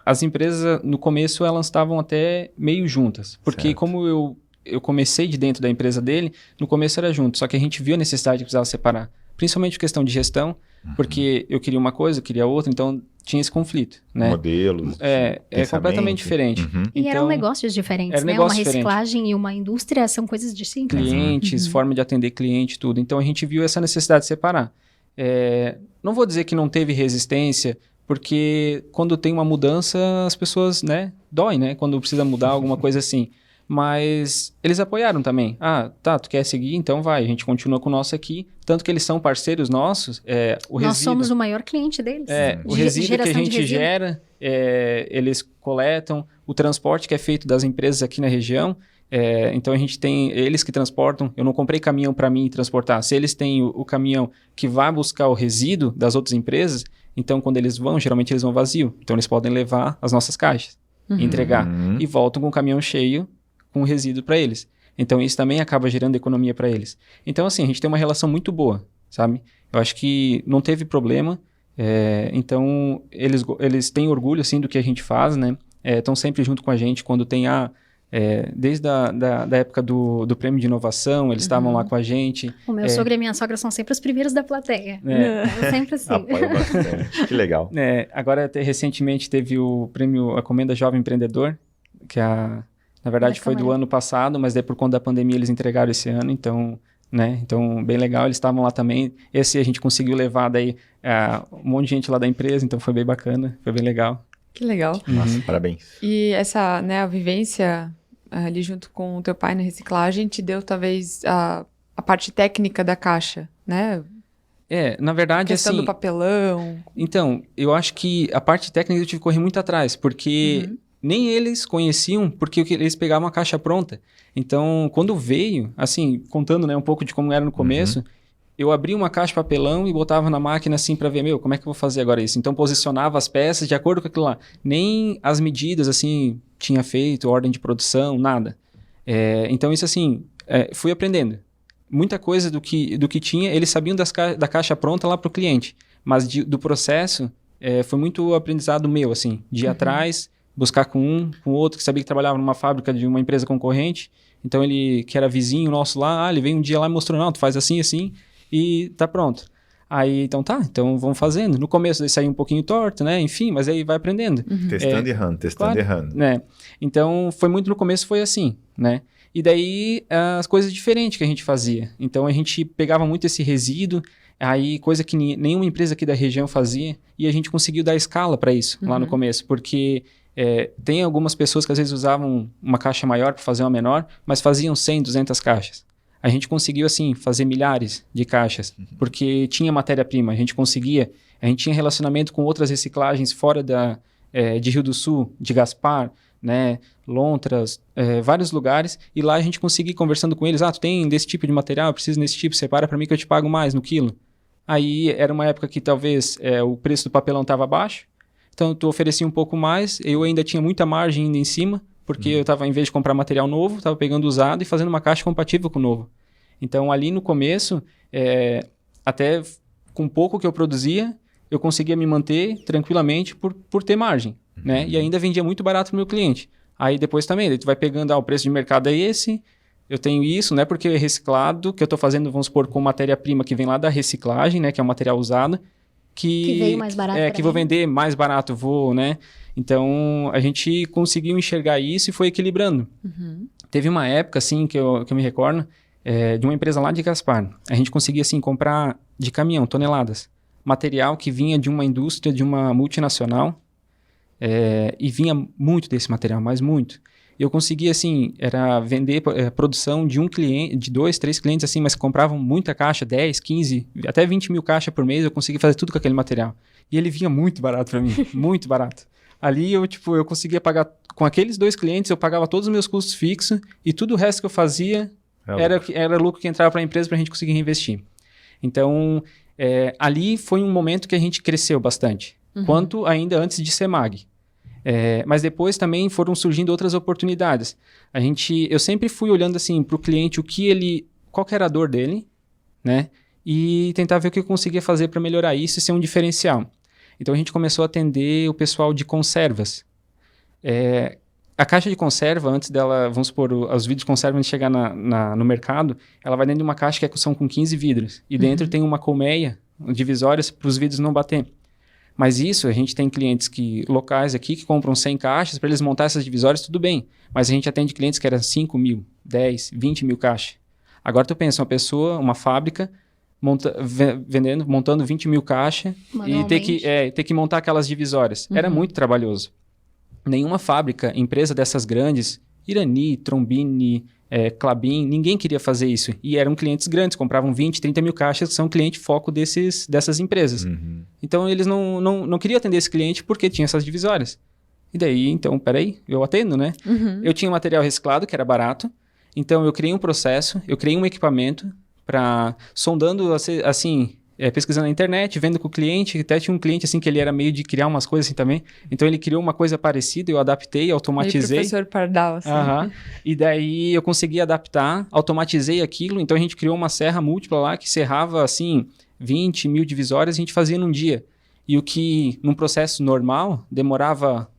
as empresas, no começo, elas estavam até meio juntas. Porque Certo. como eu comecei de dentro da empresa dele, no começo era junto. Só que a gente viu a necessidade de precisar separar. Principalmente questão de gestão, porque eu queria uma coisa, eu queria outra, então tinha esse conflito, né? Modelos, É pensamento. completamente diferente. E eram Então, negócios diferentes, era né? negócio Uma diferente. reciclagem e uma indústria são coisas distintas. clientes, forma de atender cliente, tudo. Então, a gente viu essa necessidade de separar. Não vou dizer que não teve resistência, porque quando tem uma mudança, as pessoas, né, dói, né? Quando precisa mudar alguma coisa assim. Mas eles apoiaram também. Ah, tá, tu quer seguir? Então vai. A gente continua com o nosso aqui. Tanto que eles são parceiros nossos. Nós somos o maior cliente deles. O resíduo que a geração de gente resíduo. gera, eles coletam. O transporte que é feito das empresas aqui na região. Então a gente tem eles que transportam. Eu não comprei caminhão para mim transportar. Se eles têm o caminhão que vai buscar o resíduo das outras empresas, então quando eles vão, geralmente eles vão vazio. Então eles podem levar as nossas caixas e entregar. E voltam com o caminhão cheio com o resíduo para eles. Então isso também acaba gerando economia para eles. Então assim, a gente tem uma relação muito boa, sabe? Eu acho que não teve problema. Então eles têm orgulho assim do que a gente faz, né? Estão sempre junto com a gente quando tem desde da época do prêmio de inovação, eles estavam lá com a gente. O meu sogro e a minha sogra são sempre os primeiros da plateia. Sempre assim. Apoio bastante. Que legal. Agora, até recentemente, teve o prêmio A Comenda Jovem Empreendedor, que na verdade foi do ano passado, mas daí por conta da pandemia eles entregaram esse ano, então, né? Então, bem legal, eles estavam lá também. Esse a gente conseguiu levar daí um monte de gente lá da empresa, então foi bem bacana, foi bem legal. Que legal. Nossa, parabéns. E essa, né, a vivência ali junto com o teu pai na reciclagem te deu talvez a parte técnica da caixa, né? Na verdade, a questão assim... do papelão. Então, eu acho que a parte técnica eu tive que correr muito atrás, porque nem eles conheciam, porque eles pegavam a caixa pronta. Então, quando veio, assim, contando, né, um pouco de como era no começo, eu abria uma caixa de papelão e botava na máquina assim para ver, como é que eu vou fazer agora isso? Então, posicionava as peças de acordo com aquilo lá. Nem as medidas, assim, tinha feito, ordem de produção, nada. Então, isso assim, fui aprendendo. Muita coisa do que tinha, eles sabiam da caixa pronta lá para o cliente. Mas do processo, foi muito aprendizado meu, assim, de ir atrás, buscar com o outro, que sabia que trabalhava numa fábrica de uma empresa concorrente. Então, ele, que era vizinho nosso lá, ele veio um dia lá e mostrou, não, tu faz assim, assim, e tá pronto. Aí, então vamos fazendo. No começo, daí saiu um pouquinho torto, né? Enfim, mas aí vai aprendendo. Testando e errando, testando e errando. Né? Então, foi muito no começo, foi assim, né? E daí, as coisas diferentes que a gente fazia. Então, a gente pegava muito esse resíduo, aí coisa que nenhuma empresa aqui da região fazia, e a gente conseguiu dar escala para isso lá no começo, porque tem algumas pessoas que às vezes usavam uma caixa maior para fazer uma menor, mas faziam 100, 200 caixas. A gente conseguiu, assim, fazer milhares de caixas, porque tinha matéria-prima, a gente tinha relacionamento com outras reciclagens fora de Rio do Sul, de Gaspar, né, Lontras, vários lugares, e lá a gente conseguia ir conversando com eles, tu tem desse tipo de material, eu preciso desse tipo, separa para mim que eu te pago mais no quilo. Aí era uma época que talvez o preço do papelão estava baixo, então tu oferecia um pouco mais, eu ainda tinha muita margem ainda em cima, porque eu estava, em vez de comprar material novo, estava pegando usado e fazendo uma caixa compatível com o novo. Então, ali no começo, até com pouco que eu produzia, eu conseguia me manter tranquilamente por ter margem, né? E ainda vendia muito barato pro meu cliente. Aí depois também, tu vai pegando, o preço de mercado é esse, eu tenho isso, né? Porque é reciclado, que eu estou fazendo, vamos supor, com matéria-prima que vem lá da reciclagem, né? Que é um material usado, que veio mais barato que vou vender mais barato, né? Então, a gente conseguiu enxergar isso e foi equilibrando. Teve uma época, assim, que eu me recordo, de uma empresa lá de Gaspar. A gente conseguia, assim, comprar de caminhão, toneladas. Material que vinha de uma indústria, de uma multinacional, e vinha muito desse material, mas muito. Eu conseguia, assim, era vender produção de um cliente, de 2, 3 clientes, assim, mas compravam muita caixa, 10, 15, até 20 mil caixas por mês, eu conseguia fazer tudo com aquele material. E ele vinha muito barato para mim, muito barato. Ali eu conseguia pagar, com aqueles 2 clientes, eu pagava todos os meus custos fixos e tudo o resto que eu fazia era lucro que entrava para a empresa para a gente conseguir reinvestir. Então, ali foi um momento que a gente cresceu bastante, quanto ainda antes de ser MAG. Mas depois também foram surgindo outras oportunidades. Eu sempre fui olhando assim para o cliente, qual que era a dor dele, né? E tentar ver o que eu conseguia fazer para melhorar isso e ser um diferencial. Então a gente começou a atender o pessoal de conservas. A caixa de conserva, antes dela, vamos supor, os vidros de conserva, antes de chegar no mercado, ela vai dentro de uma caixa que são com 15 vidros. E dentro tem uma colmeia, divisórias, para os vidros não bater. Mas isso, a gente tem clientes locais aqui que compram 100 caixas, para eles montar essas divisórias, tudo bem. Mas a gente atende clientes que eram 5 mil, 10, 20 mil caixas. Agora tu pensa, uma fábrica, montando 20 mil caixas e ter que montar aquelas divisórias. Era muito trabalhoso. Nenhuma fábrica, empresa dessas grandes, Irani, Trombini, Klabin, ninguém queria fazer isso. E eram clientes grandes, compravam 20, 30 mil caixas, que são cliente foco dessas empresas. Então, eles não queriam atender esse cliente porque tinha essas divisórias. E daí, então, peraí, eu atendo, né? Eu tinha material reciclado, que era barato. Então, eu criei um processo, eu criei um equipamento para sondando, assim, pesquisando na internet, vendo com o cliente. Até tinha um cliente, assim, que ele era meio de criar umas coisas assim também. Então, ele criou uma coisa parecida, eu adaptei, automatizei. Meio professor Pardal, assim. E daí, eu consegui adaptar, automatizei aquilo. Então, a gente criou uma serra múltipla lá, que serrava, assim, 20 mil divisórias, a gente fazia num dia. E o que, num processo normal, demorava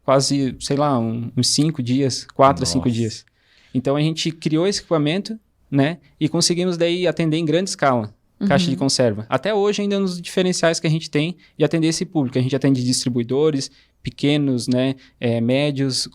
quase, sei lá, uns 5 dias, 4 a 5 dias. Então, a gente criou esse equipamento, né? E conseguimos daí atender em grande escala, caixa de conserva. Até hoje ainda nos diferenciais que a gente tem e atender esse público. A gente atende distribuidores, pequenos, né? Médios,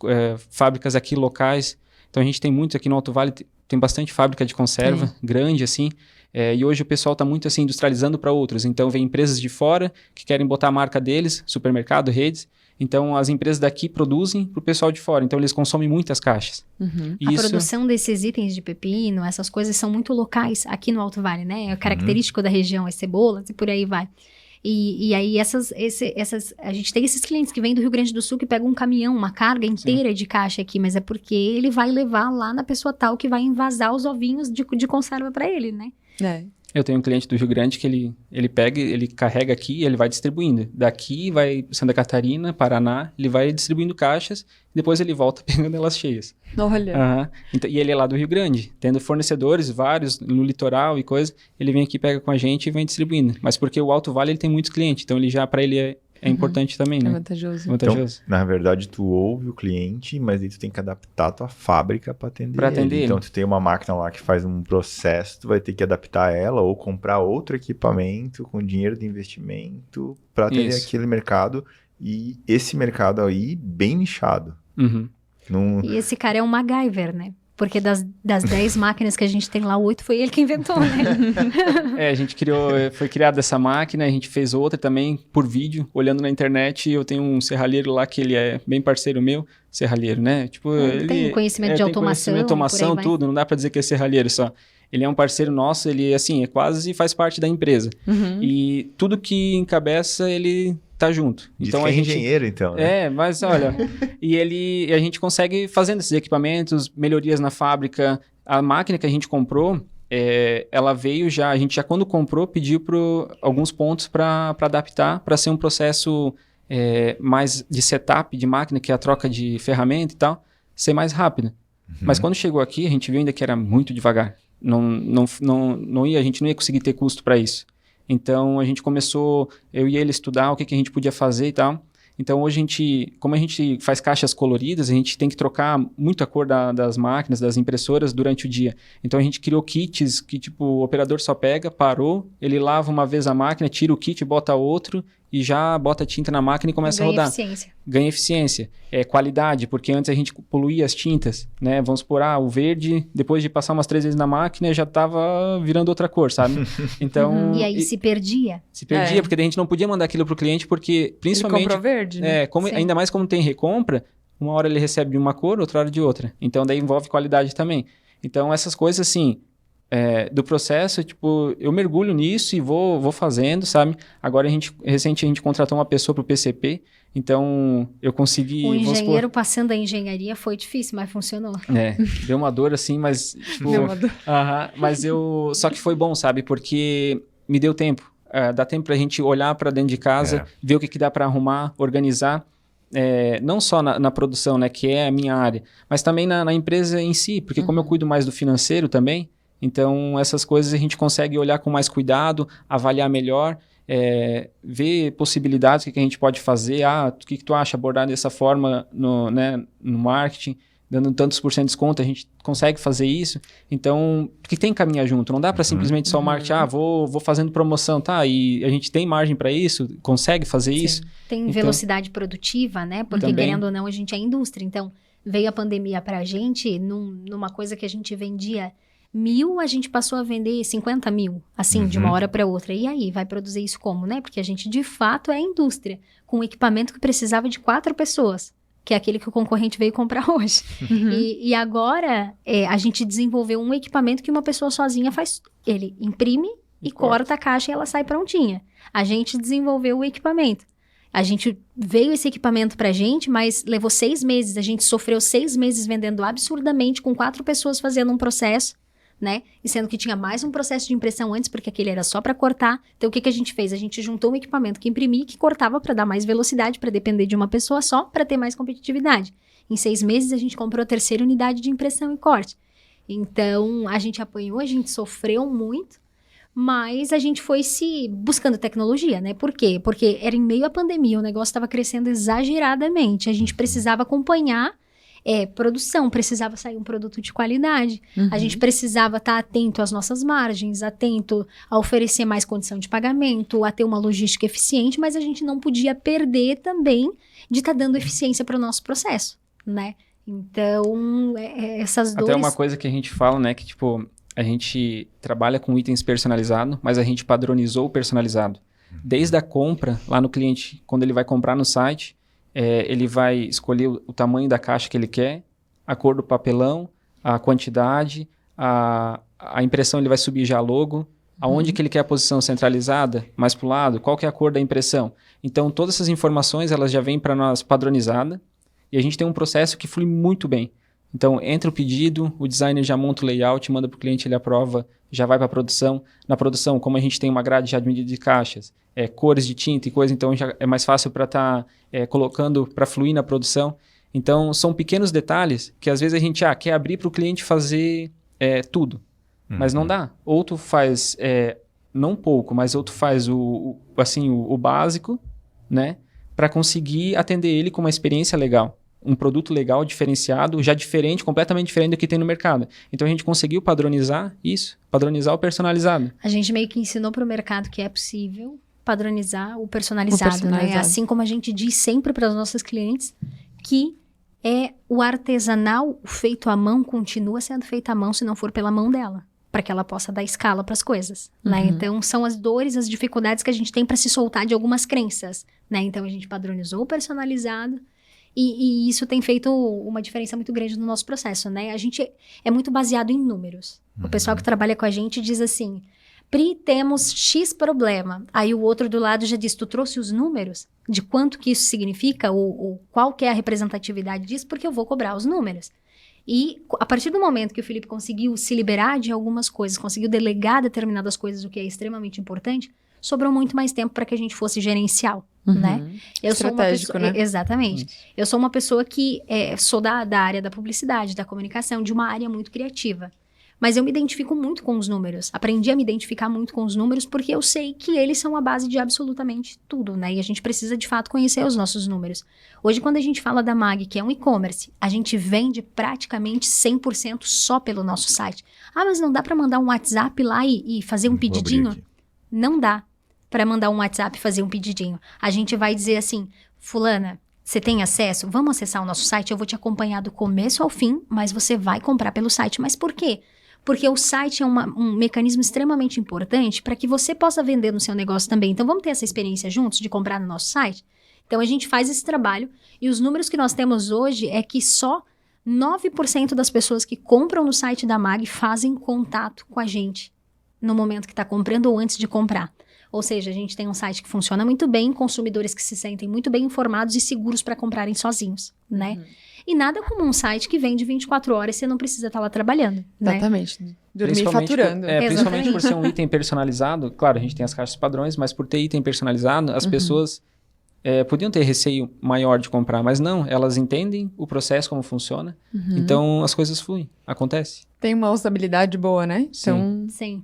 fábricas aqui locais. Então a gente tem muito aqui no Alto Vale, tem bastante fábrica de conserva, grande assim. E hoje o pessoal está muito assim industrializando para outros. Então vem empresas de fora que querem botar a marca deles, supermercado, redes. Então, as empresas daqui produzem para o pessoal de fora. Então, eles consomem muitas caixas. A produção desses itens de pepino, essas coisas são muito locais aqui no Alto Vale, né? É característico da região, as cebolas e por aí vai. E aí, a gente tem esses clientes que vêm do Rio Grande do Sul que pegam um caminhão, uma carga inteira de caixa aqui, mas é porque ele vai levar lá na pessoa tal que vai envasar os ovinhos de conserva para ele, né? Eu tenho um cliente do Rio Grande que ele pega, ele carrega aqui e ele vai distribuindo. Daqui vai Santa Catarina, Paraná, ele vai distribuindo caixas, depois ele volta pegando elas cheias. Olha. Então, e ele é lá do Rio Grande, tendo fornecedores vários no litoral e coisa, ele vem aqui, pega com a gente e vem distribuindo. Mas porque o Alto Vale ele tem muitos clientes, então ele já para ele é importante também, né? É vantajoso. Então, na verdade, tu ouve o cliente, mas aí tu tem que adaptar a tua fábrica para atender ele. Então, tu tem uma máquina lá que faz um processo, tu vai ter que adaptar ela ou comprar outro equipamento com dinheiro de investimento para atender aquele mercado. E esse mercado aí, bem nichado. E esse cara é um MacGyver, né? Porque das 10 máquinas que a gente tem lá, 8 foi ele que inventou, né? A gente foi criada essa máquina, a gente fez outra também por vídeo, olhando na internet. Eu tenho um serralheiro lá que ele é bem parceiro meu, serralheiro, né? Tipo, ele tem conhecimento de automação, tudo, não dá pra dizer que é serralheiro só. Ele é um parceiro nosso, ele assim, quase faz parte da empresa. E tudo que encabeça, ele tá junto. Então a gente é engenheiro, então, né? Mas olha, e a gente consegue fazendo esses equipamentos, melhorias na fábrica. A máquina que a gente comprou, ela veio já, a gente já quando comprou, pediu alguns pontos para adaptar, para ser um processo mais de setup de máquina, que é a troca de ferramenta e tal, ser mais rápido. Mas quando chegou aqui, a gente viu ainda que era muito devagar. A gente não ia conseguir ter custo para isso. Então, a gente começou, eu e ele, estudar o que a gente podia fazer e tal. Então, hoje como a gente faz caixas coloridas, a gente tem que trocar muito a cor das máquinas, das impressoras durante o dia. Então, a gente criou kits que, tipo, o operador só pega, parou, ele lava uma vez a máquina, tira o kit, bota outro e já bota tinta na máquina e começa a rodar. Ganha eficiência. Qualidade, porque antes a gente poluía as tintas, né? Vamos supor, o verde, depois de passar umas 3 vezes na máquina, já tava virando outra cor, sabe? Então... E aí se perdia? Se perdia, porque daí a gente não podia mandar aquilo pro cliente, porque principalmente... Ele comprou verde, né? Ainda mais como tem recompra, uma hora ele recebe de uma cor, outra hora de outra. Então, daí envolve qualidade também. Então, essas coisas, assim... do processo, tipo, eu mergulho nisso e vou fazendo, sabe? Agora, recente a gente contratou uma pessoa pro PCP, então eu consegui... O engenheiro passando a engenharia foi difícil, mas funcionou. Deu uma dor assim, mas... Tipo, deu uma dor. Mas só que foi bom, sabe? Porque me deu tempo. Dá tempo pra gente olhar pra dentro de casa, ver o que dá pra arrumar, organizar. Não só na produção, né? Que é a minha área, mas também na empresa em si, porque como eu cuido mais do financeiro também, então, essas coisas a gente consegue olhar com mais cuidado, avaliar melhor, ver possibilidades, o que a gente pode fazer. O que tu acha abordar dessa forma no marketing, dando tantos % de desconto, a gente consegue fazer isso. Então, porque tem que caminhar junto, não dá para simplesmente só marketing, vou fazendo promoção, e a gente tem margem para isso, consegue fazer isso. Tem velocidade produtiva, né? Porque também, querendo ou não, a gente é indústria. Então, veio a pandemia para a gente, numa coisa que a gente vendia 1.000, a gente passou a vender 50 mil, assim, de uma hora para outra. E aí, vai produzir isso como, né? Porque a gente, de fato, é indústria, com um equipamento que precisava de 4 pessoas, que é aquele que o concorrente veio comprar hoje. E agora, a gente desenvolveu um equipamento que uma pessoa sozinha faz. Ele imprime e corta a caixa e ela sai prontinha. A gente desenvolveu o equipamento. Veio esse equipamento pra gente, mas levou 6 meses. A gente sofreu 6 meses vendendo absurdamente, com 4 pessoas fazendo um processo, né? E sendo que tinha mais um processo de impressão antes, porque aquele era só para cortar. Então, o que a gente fez? A gente juntou um equipamento que imprimia e que cortava para dar mais velocidade, para depender de uma pessoa só, para ter mais competitividade. Em 6 meses, a gente comprou a 3ª unidade de impressão e corte. Então, a gente apanhou, a gente sofreu muito, mas a gente foi buscando tecnologia, né? Por quê? Porque era em meio à pandemia, o negócio estava crescendo exageradamente. A gente precisava acompanhar produção, precisava sair um produto de qualidade. A gente precisava estar atento às nossas margens, atento a oferecer mais condição de pagamento, a ter uma logística eficiente, mas a gente não podia perder também de estar dando eficiência para o nosso processo, né? Então, essas dores... Até uma coisa que a gente fala, né, que tipo, a gente trabalha com itens personalizados, mas a gente padronizou o personalizado. Desde a compra, lá no cliente, quando ele vai comprar no site, ele vai escolher o tamanho da caixa que ele quer, a cor do papelão, a quantidade, a impressão ele vai subir já logo, aonde que ele quer a posição centralizada, mais para o lado, qual que é a cor da impressão. Então, todas essas informações elas já vêm para nós padronizada e a gente tem um processo que flui muito bem. Então, entra o pedido, o designer já monta o layout, manda para o cliente, ele aprova, já vai para a produção. Na produção, como a gente tem uma grade já de medida de caixas, cores de tinta e coisa, então já é mais fácil para estar colocando para fluir na produção. Então, são pequenos detalhes que às vezes a gente quer abrir para o cliente fazer tudo, mas não dá. Ou tu faz, não pouco, mas ou tu faz o básico, né, para conseguir atender ele com uma experiência legal. Um produto legal, diferenciado, já diferente, completamente diferente do que tem no mercado. Então, a gente conseguiu padronizar isso, padronizar o personalizado. A gente meio que ensinou para o mercado que é possível padronizar o personalizado, né? Assim como a gente diz sempre para os nossos clientes que o artesanal, o feito à mão, continua sendo feito à mão se não for pela mão dela, para que ela possa dar escala para as coisas, né? Então, são as dores, as dificuldades que a gente tem para se soltar de algumas crenças, né? Então, a gente padronizou o personalizado, e isso tem feito uma diferença muito grande no nosso processo, né? A gente é muito baseado em números. O pessoal que trabalha com a gente diz assim, Pri, temos X problema. Aí o outro do lado já diz, tu trouxe os números de quanto que isso significa, ou qual que é a representatividade disso, porque eu vou cobrar os números. E a partir do momento que o Felipe conseguiu se liberar de algumas coisas, conseguiu delegar determinadas coisas, o que é extremamente importante, sobrou muito mais tempo para que a gente fosse gerencial, né? Estratégico, né? Exatamente. Eu sou uma pessoa que sou da área da publicidade, da comunicação, de uma área muito criativa. Mas eu me identifico muito com os números. Aprendi a me identificar muito com os números porque eu sei que eles são a base de absolutamente tudo, né? E a gente precisa, de fato, conhecer os nossos números. Hoje, quando a gente fala da MAG, que é um e-commerce, a gente vende praticamente 100% só pelo nosso site. Ah, mas não dá para mandar um WhatsApp lá e fazer um pedidinho? Não dá para mandar um WhatsApp e fazer um pedidinho. A gente vai dizer assim, fulana, você tem acesso? Vamos acessar o nosso site? Eu vou te acompanhar do começo ao fim, mas você vai comprar pelo site. Mas por quê? Porque o site é um mecanismo extremamente importante para que você possa vender no seu negócio também. Então, vamos ter essa experiência juntos de comprar no nosso site? Então, a gente faz esse trabalho e os números que nós temos hoje é que só 9% das pessoas que compram no site da MAG fazem contato com a gente no momento que está comprando ou antes de comprar. Ou seja, a gente tem um site que funciona muito bem, consumidores que se sentem muito bem informados e seguros para comprarem sozinhos, né? E nada como um site que vende 24 horas e você não precisa estar lá trabalhando, né? Exatamente. Dormir faturando. Principalmente por ser um item personalizado. Claro, a gente tem as caixas padrões, mas por ter item personalizado, as pessoas podiam ter receio maior de comprar, mas não, elas entendem o processo, como funciona. Então, as coisas fluem, acontece. Tem uma usabilidade boa, né? Então... Sim.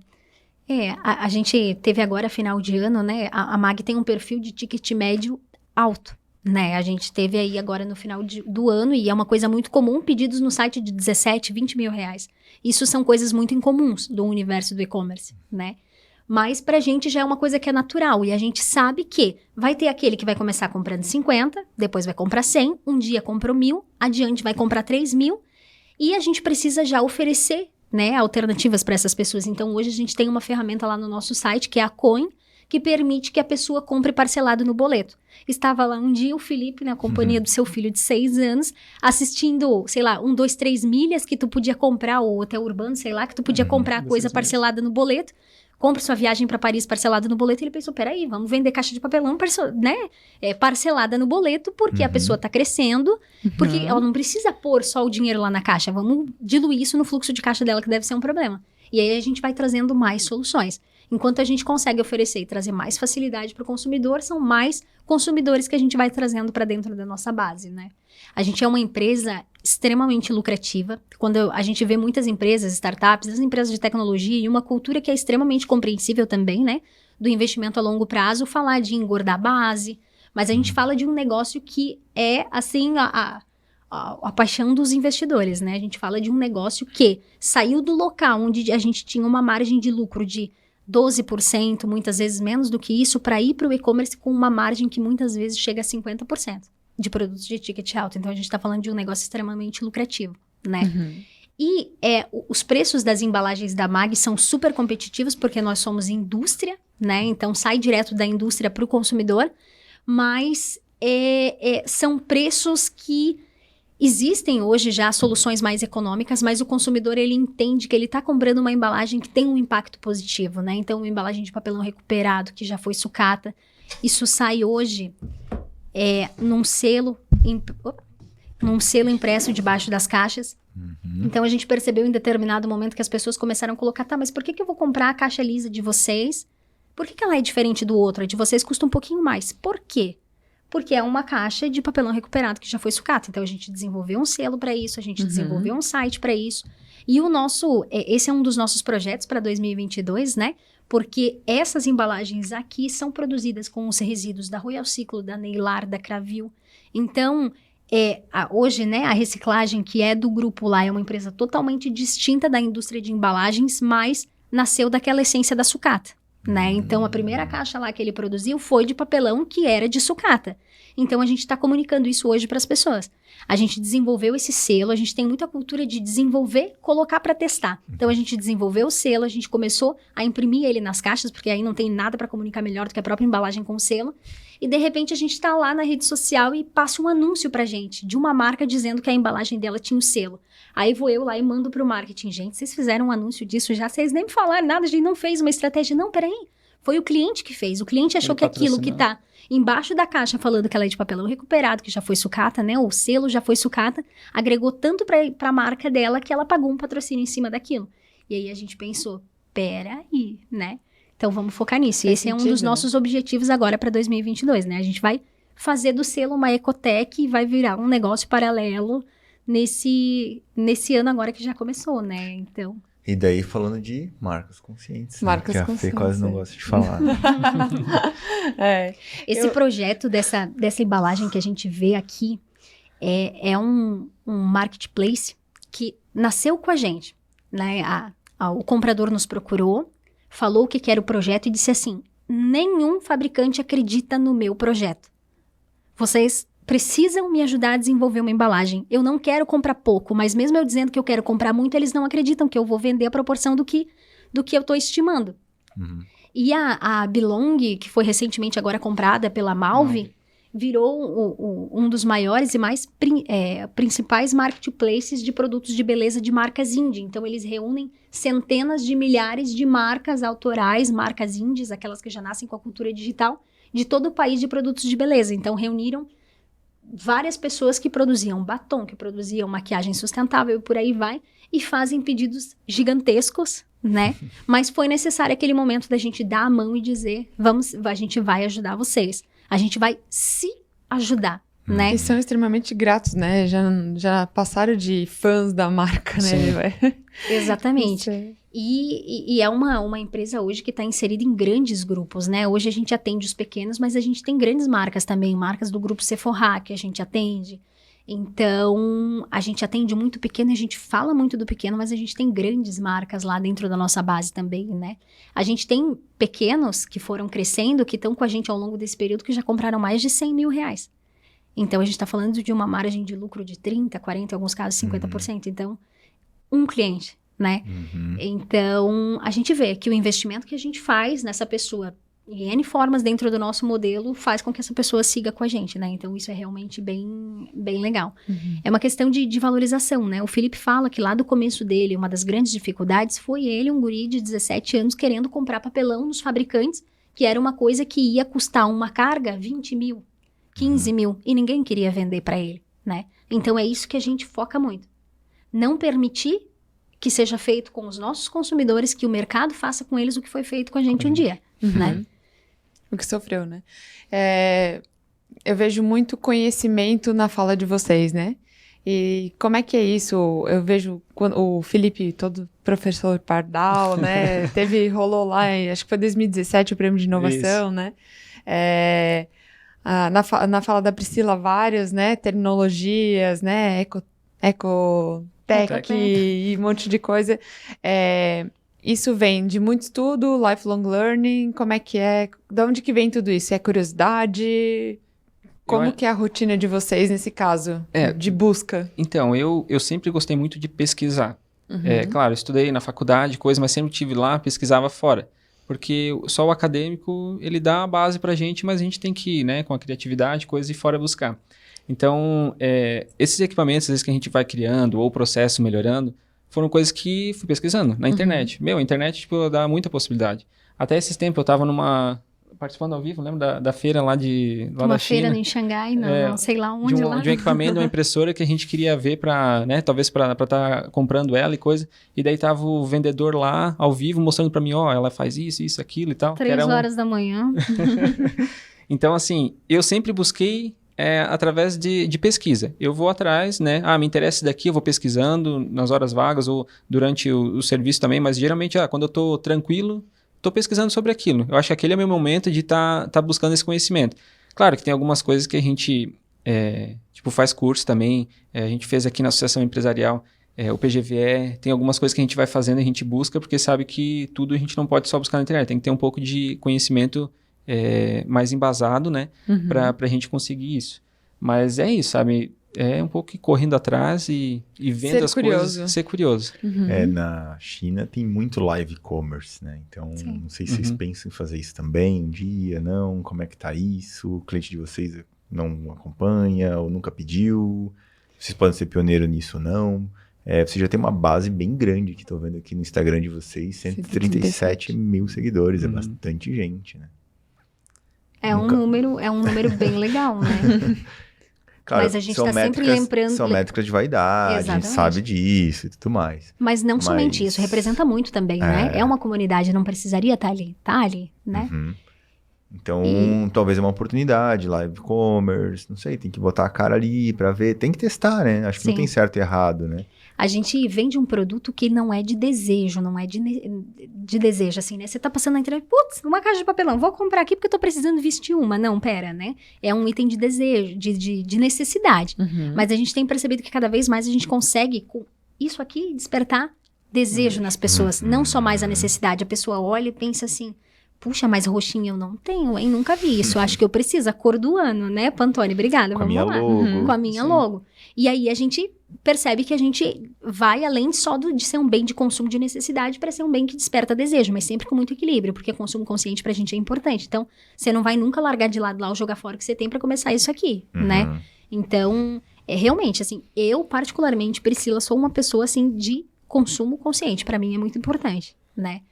A gente teve agora, final de ano, né? A MAG tem um perfil de ticket médio alto, né? A gente teve aí agora no final do ano, e é uma coisa muito comum, pedidos no site de 17, 20 mil reais. Isso são coisas muito incomuns do universo do e-commerce, né? Mas pra gente já é uma coisa que é natural, e a gente sabe que vai ter aquele que vai começar comprando 50, depois vai comprar 100, um dia comprou 1.000, adiante vai comprar 3.000, e a gente precisa já oferecer, né, alternativas para essas pessoas. Então, hoje a gente tem uma ferramenta lá no nosso site, que é a Coin, que permite que a pessoa compre parcelado no boleto. Estava lá um dia o Felipe, na companhia do seu filho de 6 anos, assistindo, sei lá, 1, 2, 3 milhas que tu podia comprar, ou hotel urbano, sei lá, que tu podia comprar coisa parcelada no boleto. Compre sua viagem para Paris parcelada no boleto. E ele pensou, peraí, vamos vender caixa de papelão, né? Parcelada no boleto, porque a pessoa tá crescendo, porque ela não precisa pôr só o dinheiro lá na caixa. Vamos diluir isso no fluxo de caixa dela, que deve ser um problema. E aí a gente vai trazendo mais soluções. Enquanto a gente consegue oferecer e trazer mais facilidade para o consumidor, são mais consumidores que a gente vai trazendo para dentro da nossa base, né? A gente é uma empresa extremamente lucrativa. Quando a gente vê muitas empresas, startups, as empresas de tecnologia e uma cultura que é extremamente compreensível também, né? Do investimento a longo prazo, falar de engordar a base. Mas a gente fala de um negócio que é, assim, a paixão dos investidores, né? A gente fala de um negócio que saiu do local onde a gente tinha uma margem de lucro de 12%, muitas vezes menos do que isso, para ir para o e-commerce com uma margem que muitas vezes chega a 50% de produtos de ticket alto. Então, a gente está falando de um negócio extremamente lucrativo, né? E os preços das embalagens da MAG são super competitivos, porque nós somos indústria, né? Então, sai direto da indústria para o consumidor, mas são preços que existem hoje já soluções mais econômicas, mas o consumidor, ele entende que ele está comprando uma embalagem que tem um impacto positivo, né? Então, uma embalagem de papelão recuperado, que já foi sucata, isso sai hoje num selo impresso debaixo das caixas. Então, a gente percebeu em determinado momento que as pessoas começaram a colocar, tá, mas por que eu vou comprar a caixa lisa de vocês? Por que ela é diferente do outro? A de vocês custa um pouquinho mais. Por quê? Porque é uma caixa de papelão recuperado que já foi sucata. Então, a gente desenvolveu um selo para isso, a gente desenvolveu um site para isso. E esse é um dos nossos projetos para 2022, né? Porque essas embalagens aqui são produzidas com os resíduos da Royal Ciclo, da Neylar, da Cravil. Então, hoje, né, a reciclagem que é do grupo lá é uma empresa totalmente distinta da indústria de embalagens, mas nasceu daquela essência da sucata, né? Então, a primeira caixa lá que ele produziu foi de papelão que era de sucata. Então, a gente está comunicando isso hoje para as pessoas. A gente desenvolveu esse selo, a gente tem muita cultura de desenvolver, colocar para testar. Então, a gente desenvolveu o selo, a gente começou a imprimir ele nas caixas, porque aí não tem nada para comunicar melhor do que a própria embalagem com o selo. E, de repente, a gente está lá na rede social e passa um anúncio para gente, de uma marca dizendo que a embalagem dela tinha o selo. Aí vou eu lá e mando para o marketing. Gente, vocês fizeram um anúncio disso já, vocês nem me falaram nada, a gente não fez uma estratégia. Não, peraí. Foi o cliente que fez. O cliente achou que aquilo que tá embaixo da caixa falando que ela é de papelão recuperado, que já foi sucata, né? O selo já foi sucata, agregou tanto para a marca dela que ela pagou um patrocínio em cima daquilo. E aí a gente pensou, peraí, né? Então vamos focar nisso. E esse é um dos nossos objetivos agora para 2022, né? A gente vai fazer do selo uma ecotech e vai virar um negócio paralelo nesse ano agora que já começou, né? Então... E daí falando de marcas conscientes. Marcas que a Fê conscientes, quase não é. gosta de falar. Esse projeto dessa embalagem que a gente vê aqui é um marketplace que nasceu com a gente, né? O comprador nos procurou, falou o que era o projeto e disse assim, nenhum fabricante acredita no meu projeto. Vocês precisam me ajudar a desenvolver uma embalagem. Eu não quero comprar pouco, mas mesmo eu dizendo que eu quero comprar muito, eles não acreditam que eu vou vender a proporção do que eu estou estimando. Uhum. E a Belong, que foi recentemente agora comprada pela Malve, virou um dos maiores e mais principais marketplaces de produtos de beleza de marcas indie. Então, eles reúnem centenas de milhares de marcas autorais, marcas indies, aquelas que já nascem com a cultura digital, de todo o país de produtos de beleza. Então, reuniram várias pessoas que produziam batom, que produziam maquiagem sustentável e por aí vai, e fazem pedidos gigantescos, né? Mas foi necessário aquele momento da gente dar a mão e dizer, a gente vai ajudar vocês. A gente vai se ajudar, né? E são extremamente gratos, né? Já passaram de fãs da marca, né? Exatamente. Isso é. E é uma empresa hoje que está inserida em grandes grupos, né? Hoje a gente atende os pequenos, mas a gente tem grandes marcas também, marcas do grupo Sephora que a gente atende. Então, a gente atende muito pequeno, a gente fala muito do pequeno, mas a gente tem grandes marcas lá dentro da nossa base também, né? A gente tem pequenos que foram crescendo, que estão com a gente ao longo desse período, que já compraram mais de 100 mil reais. Então, a gente está falando de uma margem de lucro de 30%, 40%, em alguns casos 50%. Então, um cliente, né? Uhum. Então, a gente vê que o investimento que a gente faz nessa pessoa, em N formas dentro do nosso modelo, faz com que essa pessoa siga com a gente, né? Então, isso é realmente bem, bem legal. Uhum. É uma questão de valorização, né? O Felipe fala que lá do começo dele, uma das grandes dificuldades foi ele, um guri de 17 anos, querendo comprar papelão nos fabricantes, que era uma coisa que ia custar uma carga 20 mil, 15 mil, e ninguém queria vender para ele, né? Então, é isso que a gente foca muito. Não permitir que seja feito com os nossos consumidores, que o mercado faça com eles o que foi feito com a gente um dia, né? O que sofreu, né? Eu vejo muito conhecimento na fala de vocês, né? E como é que é isso? Eu vejo quando o Felipe, todo professor Pardal, né? Rolou lá, acho que foi 2017, o prêmio de inovação, né? Na fala da Priscila, várias, né? Terminologias, né? Ecotech e um monte de coisa. Isso vem de muito estudo, lifelong learning, como é que é? De onde que vem tudo isso? É curiosidade? Como que é a rotina de vocês nesse caso, de busca? Então, eu sempre gostei muito de pesquisar. Claro, eu estudei na faculdade, mas sempre estive lá, pesquisava fora. Porque só o acadêmico, ele dá a base pra gente, mas a gente tem que ir, né, com a criatividade, coisas ir fora buscar. Então, esses equipamentos, às vezes, que a gente vai criando, ou o processo melhorando, foram coisas que fui pesquisando na internet. A internet, dá muita possibilidade. Até esses tempos eu tava participando ao vivo, lembra da feira lá da China? Uma feira em Xangai, não sei lá onde de lá. De um equipamento, uma impressora que a gente queria ver para, né, talvez para estar comprando ela e coisa. E daí tava o vendedor lá, ao vivo, mostrando para mim, ela faz isso, aquilo e tal. 3 horas da manhã. Então, assim, eu sempre busquei através de pesquisa. Eu vou atrás, né? Me interessa isso daqui, eu vou pesquisando nas horas vagas ou durante o serviço também, mas geralmente, quando eu tô tranquilo, tô pesquisando sobre aquilo. Eu acho que aquele é o meu momento de tá buscando esse conhecimento. Claro que tem algumas coisas que a gente, faz curso também. A gente fez aqui na Associação Empresarial, o PGVE, tem algumas coisas que a gente vai fazendo, a gente busca, porque sabe que tudo a gente não pode só buscar na internet, tem que ter um pouco de conhecimento mais embasado, né, pra gente conseguir isso. Mas é isso, sabe, um pouco correndo atrás e vendo as coisas, ser curioso. Na China tem muito live commerce, né, então não sei se vocês pensam em fazer isso também um dia, não, como é que tá isso, o cliente de vocês não acompanha ou nunca pediu, vocês podem ser pioneiro nisso ou não. Você já tem uma base bem grande, que estou vendo aqui no Instagram de vocês, 137 mil seguidores, é bastante gente, né? É um número bem legal, né? Claro, mas a gente está sempre lembrando... São métricas de vaidade, Exatamente. A gente sabe disso e tudo mais. Mas não somente isso, representa muito também, né? É uma comunidade, não precisaria estar ali, né? Então, talvez é uma oportunidade, live commerce, não sei, tem que botar a cara ali pra ver, tem que testar, né? Acho que não Sim. tem certo e errado, né? A gente vende um produto que não é de desejo, não é de desejo, assim, né? Você tá passando na internet, putz, uma caixa de papelão, vou comprar aqui porque eu tô precisando vestir uma. Não, pera, né? É um item de desejo, de necessidade. Uhum. Mas a gente tem percebido que cada vez mais a gente consegue, com isso aqui, despertar desejo nas pessoas. Não só mais a necessidade. A pessoa olha e pensa assim, puxa, mas roxinha eu não tenho, hein? Nunca vi isso. Acho que eu preciso. A cor do ano, né, Pantone? Obrigada, Com a vamos minha lá. logo. Com a minha Sim. logo. E aí a gente percebe que a gente vai além só de ser um bem de consumo de necessidade para ser um bem que desperta desejo, mas sempre com muito equilíbrio, porque consumo consciente pra gente é importante. Então, você não vai nunca largar de lado lá ou jogar fora o que você tem para começar isso aqui, né? Uhum. Então, realmente, assim, eu particularmente, Priscila, sou uma pessoa, assim, de consumo consciente. Pra mim é muito importante, né?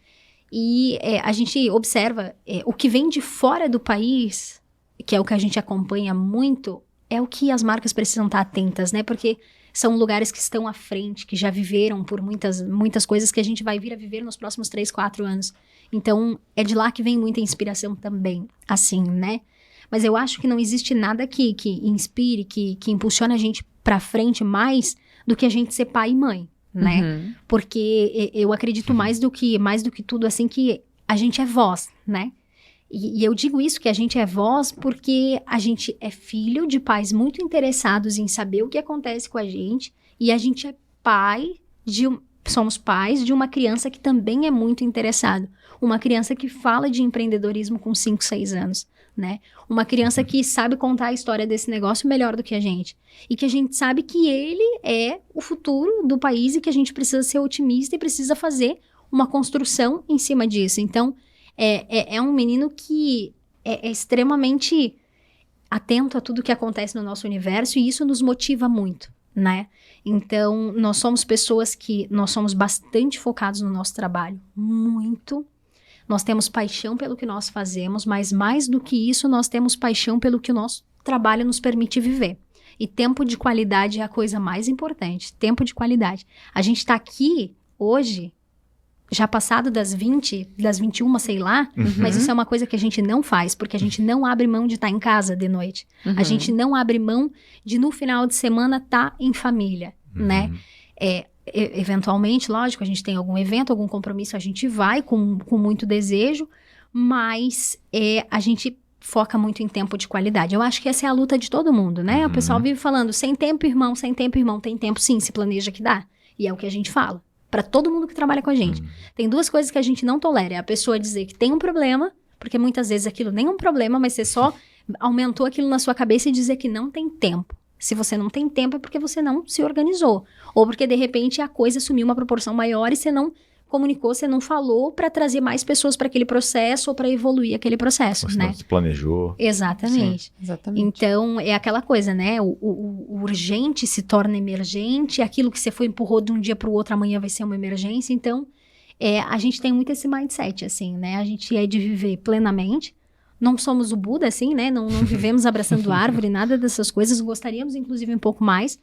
E a gente observa o que vem de fora do país, que é o que a gente acompanha muito, é o que as marcas precisam estar atentas, né? Porque são lugares que estão à frente, que já viveram por muitas coisas que a gente vai vir a viver nos próximos 3, 4 anos. Então, é de lá que vem muita inspiração também, assim, né? Mas eu acho que não existe nada que inspire, que impulsione a gente pra frente mais do que a gente ser pai e mãe, né? Uhum. Porque eu acredito mais do que tudo, assim, que a gente é voz, né? E eu digo isso, que a gente é voz, porque a gente é filho de pais muito interessados em saber o que acontece com a gente, e a gente é somos pais de uma criança que também é muito interessado. Uma criança que fala de empreendedorismo com 5, 6 anos, né? Uma criança que sabe contar a história desse negócio melhor do que a gente. E que a gente sabe que ele é o futuro do país e que a gente precisa ser otimista e precisa fazer uma construção em cima disso. Então, é um menino que é extremamente atento a tudo que acontece no nosso universo e isso nos motiva muito, né? Então, nós somos pessoas nós somos bastante focados no nosso trabalho, muito. Nós temos paixão pelo que nós fazemos, mas mais do que isso, nós temos paixão pelo que o nosso trabalho nos permite viver. E tempo de qualidade é a coisa mais importante, tempo de qualidade. A gente tá aqui hoje, já passado das 20, das 21, sei lá, mas isso é uma coisa que a gente não faz, porque a gente não abre mão de estar em casa de noite. Uhum. A gente não abre mão de, no final de semana, estar em família, né? Eventualmente, lógico, a gente tem algum evento, algum compromisso, a gente vai com muito desejo, mas a gente foca muito em tempo de qualidade. Eu acho que essa é a luta de todo mundo, né? O pessoal vive falando, sem tempo, irmão, tem tempo sim, se planeja que dá. E é o que a gente fala. Para todo mundo que trabalha com a gente. Tem duas coisas que a gente não tolera. É a pessoa dizer que tem um problema, porque muitas vezes aquilo nem é um problema, mas você só aumentou aquilo na sua cabeça e dizer que não tem tempo. Se você não tem tempo é porque você não se organizou. Ou porque, de repente, a coisa assumiu uma proporção maior e você não comunicou, você não falou para trazer mais pessoas para aquele processo ou para evoluir aquele processo, Você né? não se planejou. Exatamente. Sim, exatamente. Então, é aquela coisa, né? O urgente se torna emergente, aquilo que você empurrou de um dia para o outro, amanhã vai ser uma emergência. Então, a gente tem muito esse mindset, assim, né? A gente é de viver plenamente. Não somos o Buda, assim, né? Não vivemos abraçando árvore, nada dessas coisas. Gostaríamos, inclusive, um pouco mais.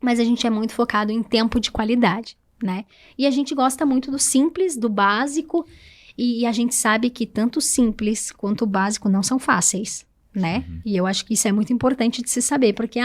Mas a gente é muito focado em tempo de qualidade, né? E a gente gosta muito do simples, do básico. E a gente sabe que tanto o simples quanto o básico não são fáceis, né? E eu acho que isso é muito importante de se saber, porque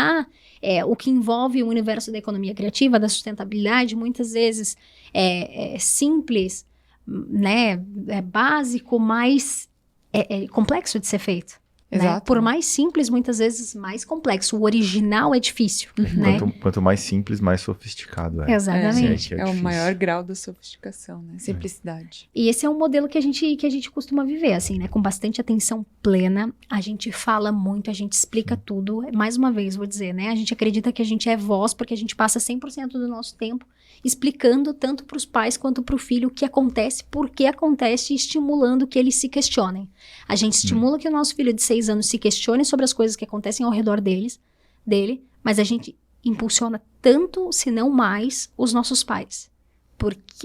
o que envolve o universo da economia criativa, da sustentabilidade, muitas vezes é simples, né? É básico, mas é complexo de ser feito. Né? Exato. Por mais simples, muitas vezes mais complexo. O original é difícil, né? Quanto mais simples, mais sofisticado é. Exatamente. Sim, É o difícil. maior grau da sofisticação, né? Simplicidade. E esse é um modelo que a gente costuma viver, assim, né? Com bastante atenção plena. A gente fala muito, a gente explica tudo. Mais uma vez, vou dizer, né? A gente acredita que a gente é voz porque a gente passa 100% do nosso tempo explicando tanto para os pais quanto para o filho o que acontece, por que acontece e estimulando que eles se questionem. A gente estimula que o nosso filho de 6 anos se questione sobre as coisas que acontecem ao redor dele, mas a gente impulsiona tanto, se não mais, os nossos pais.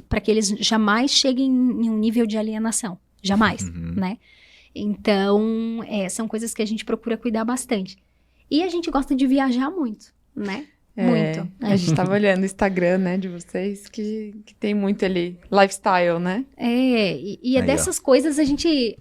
Para que eles jamais cheguem em um nível de alienação. Jamais, né? Então, são coisas que a gente procura cuidar bastante. E a gente gosta de viajar muito, né? Muito. A gente tava olhando o Instagram, né, de vocês, que tem muito ali lifestyle, né? E Aí, dessas coisas a gente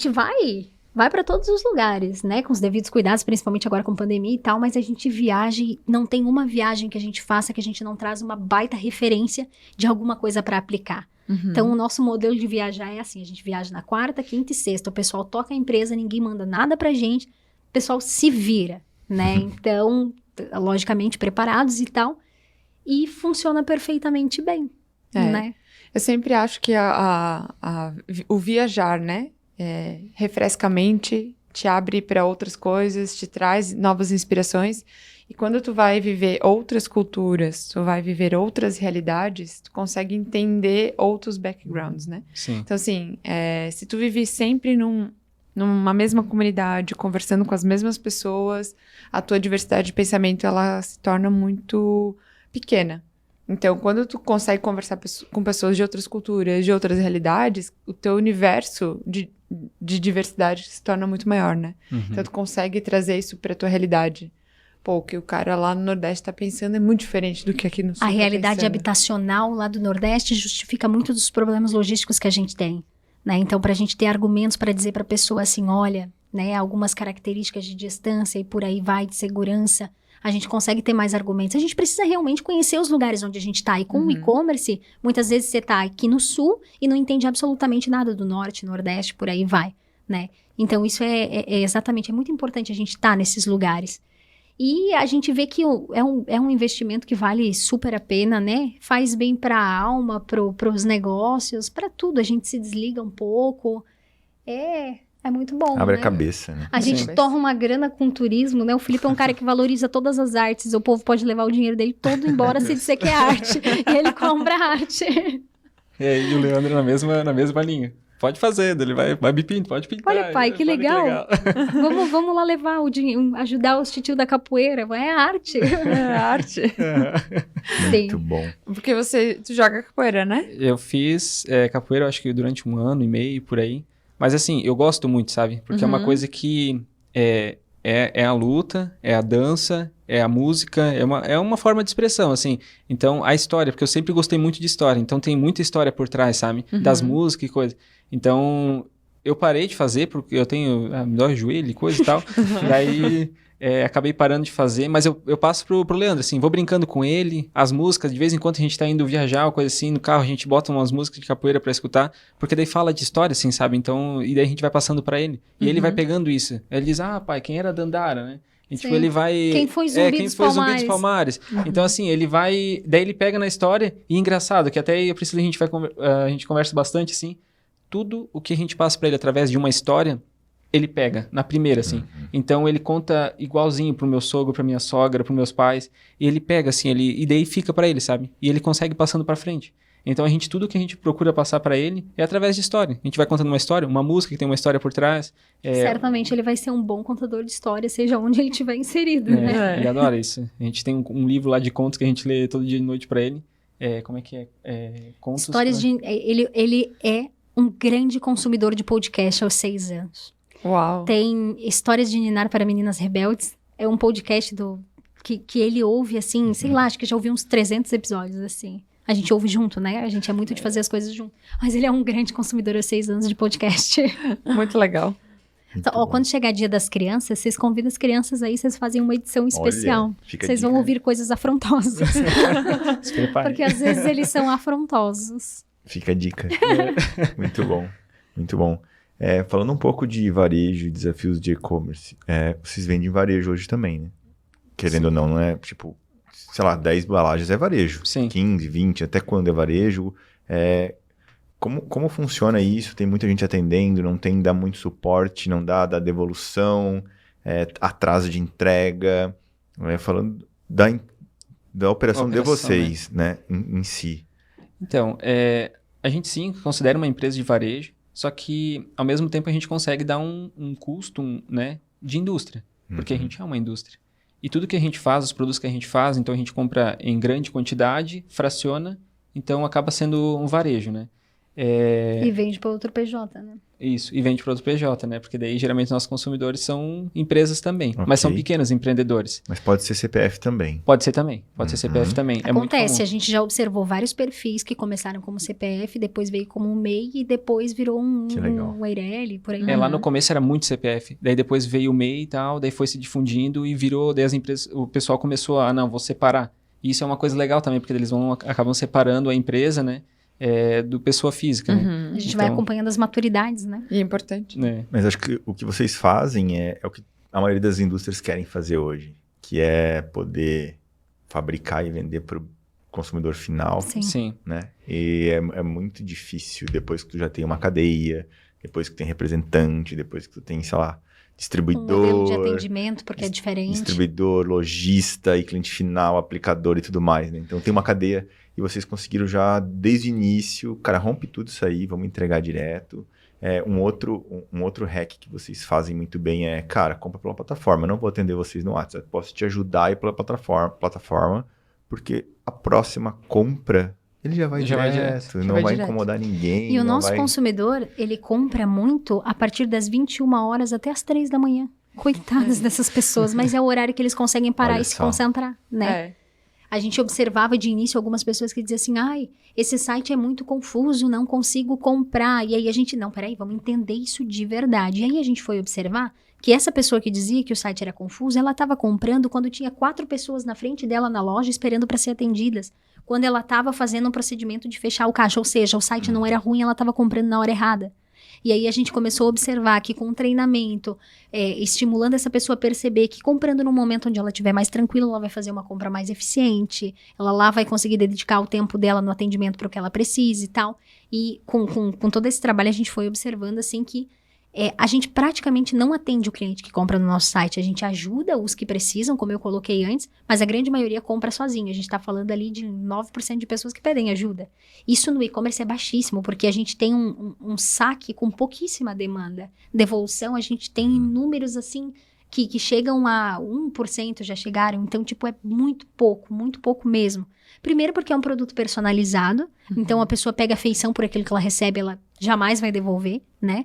vai vai para todos os lugares, né? Com os devidos cuidados, principalmente agora com pandemia e tal, mas a gente viaja e não tem uma viagem que a gente faça que a gente não traz uma baita referência de alguma coisa para aplicar. Então, o nosso modelo de viajar é assim, a gente viaja na quarta, quinta e sexta, o pessoal toca a empresa, ninguém manda nada pra gente, o pessoal se vira, né? Então, logicamente preparados e tal, e funciona perfeitamente bem, né? Eu sempre acho que o viajar, né? Refresca a mente, te abre para outras coisas, te traz novas inspirações. E quando tu vai viver outras culturas, tu vai viver outras realidades, tu consegue entender outros backgrounds, né? Sim. Então, assim, se tu vive sempre numa mesma comunidade, conversando com as mesmas pessoas, a tua diversidade de pensamento, ela se torna muito pequena. Então, quando tu consegue conversar com pessoas de outras culturas, de outras realidades, o teu universo de diversidade se torna muito maior, né? Então, tu consegue trazer isso pra tua realidade. Pô, o que o cara lá no Nordeste tá pensando é muito diferente do que aqui no Sul A tá realidade pensando. habitacional lá do Nordeste justifica muito dos problemas logísticos que a gente tem, né? Então, para a gente ter argumentos para dizer para a pessoa assim, olha, né, algumas características de distância e por aí vai, de segurança, a gente consegue ter mais argumentos. A gente precisa realmente conhecer os lugares onde a gente tá. E com o e-commerce, muitas vezes você tá aqui no Sul e não entende absolutamente nada do Norte, Nordeste, por aí vai, né? Então, isso exatamente, é muito importante a gente estar nesses lugares. E a gente vê que é um investimento que vale super a pena, né? Faz bem para a alma, para os negócios, para tudo. A gente se desliga um pouco. É muito bom, Abre né? a cabeça, né? A gente Sim. torra uma grana com turismo, né? O Felipe é um cara que valoriza todas as artes. O povo pode levar o dinheiro dele todo embora se disser que é arte. E ele compra arte. E o Leandro na mesma linha. Pode fazer, ele vai me pintar, pode pintar. Olha, pai, que legal. Vamos lá levar o dinheiro, ajudar os titios da capoeira. É arte. É arte. Muito bom. Porque tu joga capoeira, né? Eu fiz capoeira, acho que durante 1 ano e meio, por aí. Mas assim, eu gosto muito, sabe? Porque é uma coisa que é a luta, é a dança, é a música, é uma forma de expressão, assim. Então, a história, porque eu sempre gostei muito de história, então tem muita história por trás, sabe? Das músicas e coisa. Então, eu parei de fazer, porque eu tenho me dói o joelho e coisa e tal. Daí, acabei parando de fazer, mas eu passo pro Leandro, assim, vou brincando com ele, as músicas, de vez em quando a gente tá indo viajar, ou coisa assim, no carro a gente bota umas músicas de capoeira pra escutar, porque daí fala de história, assim, sabe? Então, e daí a gente vai passando pra ele, e ele vai pegando isso. Ele diz, pai, quem era Dandara, né? E, tipo, ele vai... Quem foi Zumbi dos Palmares. Então, assim, ele vai... Daí ele pega na história, e engraçado, que até a Priscila a gente conversa bastante, assim, tudo o que a gente passa pra ele através de uma história, ele pega na primeira, assim. Então, ele conta igualzinho pro meu sogro, pra minha sogra, pros meus pais, e ele pega, assim, e daí fica pra ele, sabe? E ele consegue passando pra frente. Então, tudo que a gente procura passar pra ele é através de história. A gente vai contando uma história, uma música que tem uma história por trás. Certamente ele vai ser um bom contador de história, seja onde ele estiver inserido, né? Ele adora isso. A gente tem um livro lá de contos que a gente lê todo dia de noite pra ele. Como é que é? Contos... Histórias ele é um grande consumidor de podcast aos 6 anos. Uau. Tem Histórias de Ninar para Meninas Rebeldes. É um podcast que ele ouve, assim, sei lá, acho que já ouvi uns 300 episódios, assim. A gente ouve junto, né? A gente é muito de fazer as coisas junto. Mas ele é um grande consumidor aos 6 anos de podcast. Muito legal. Então, quando chegar dia das crianças, vocês convidam as crianças aí, vocês fazem uma edição especial. Vocês vão ouvir coisas afrontosas. Se prepare. Porque às vezes eles são afrontosos. Fica a dica. Muito bom. Muito bom. Falando um pouco de varejo e desafios de e-commerce, vocês vendem varejo hoje também, né? Querendo ou não, não é tipo, sei lá, 10 embalagens é varejo. Sim. 15, 20, até quando é varejo. Como funciona isso? Tem muita gente atendendo, não dá muito suporte, não dá devolução, atraso de entrega. Falando da operação de vocês, né, em si. Então, a gente sim considera uma empresa de varejo, só que ao mesmo tempo a gente consegue dar um custo, né, de indústria, porque a gente é uma indústria. E tudo que a gente faz, os produtos que a gente faz, então a gente compra em grande quantidade, fraciona, então acaba sendo um varejo, né? E vende para outro PJ, né? Isso, e vende para outro PJ, né? Porque daí geralmente nossos consumidores são empresas também, Ok. mas são pequenos empreendedores. Mas pode ser CPF também. Pode ser também, pode ser CPF também. É muito Acontece, comum. a gente já observou vários perfis que começaram como CPF, depois veio como um MEI e depois virou Que legal. um Eireli, por aí. Lá no começo era muito CPF, daí depois veio o MEI e tal, daí foi se difundindo e virou, daí as empresas, o pessoal começou a, não, vou separar. E isso é uma coisa legal também, porque eles acabam separando a empresa, né, do pessoa física, né? A gente vai acompanhando as maturidades, né? E é importante. né? Mas acho que o que vocês fazem é o que a maioria das indústrias querem fazer hoje, que é poder fabricar e vender para o consumidor final, Sim. Sim. né? E é muito difícil depois que tu já tem uma cadeia, depois que tem representante, depois que tu tem, sei lá, Um modelo de distribuidor, atendimento, porque é diferente. distribuidor, lojista e cliente final, aplicador e tudo mais, né? Então tem uma cadeia e vocês conseguiram já desde o início, cara, rompe tudo isso aí, vamos entregar direto. Um outro hack que vocês fazem muito bem é, cara, compra pela plataforma, eu não vou atender vocês no WhatsApp, posso te ajudar a ir pela plataforma, porque a próxima compra, ele já vai direto, não vai vai direto. incomodar ninguém. E o não nosso vai... consumidor, ele compra muito a partir das 21 horas até as 3 da manhã. Coitadas dessas pessoas, mas é o horário que eles conseguem parar Olha e se só. concentrar, né? É. A gente observava de início algumas pessoas que diziam assim, ai, esse site é muito confuso, não consigo comprar. E aí a gente, não, peraí, vamos entender isso de verdade. E aí a gente foi observar que essa pessoa que dizia que o site era confuso, ela estava comprando quando tinha 4 pessoas na frente dela na loja esperando para ser atendidas. Quando ela estava fazendo um procedimento de fechar o caixa, ou seja, o site não era ruim, ela estava comprando na hora errada. E aí a gente começou a observar que com o treinamento, estimulando essa pessoa a perceber que comprando no momento onde ela estiver mais tranquila, ela vai fazer uma compra mais eficiente, ela lá vai conseguir dedicar o tempo dela no atendimento para o que ela precisa e tal. E com todo esse trabalho a gente foi observando assim que a gente praticamente não atende o cliente que compra no nosso site, a gente ajuda os que precisam, como eu coloquei antes, mas a grande maioria compra sozinho. A gente está falando ali de 9% de pessoas que pedem ajuda. Isso no e-commerce é baixíssimo, porque a gente tem um saque com pouquíssima demanda. Devolução, a gente tem números assim que chegam a 1%, já chegaram. Então, tipo, é muito pouco mesmo. Primeiro porque é um produto personalizado, então a pessoa pega afeição por aquilo que ela recebe, ela jamais vai devolver, né?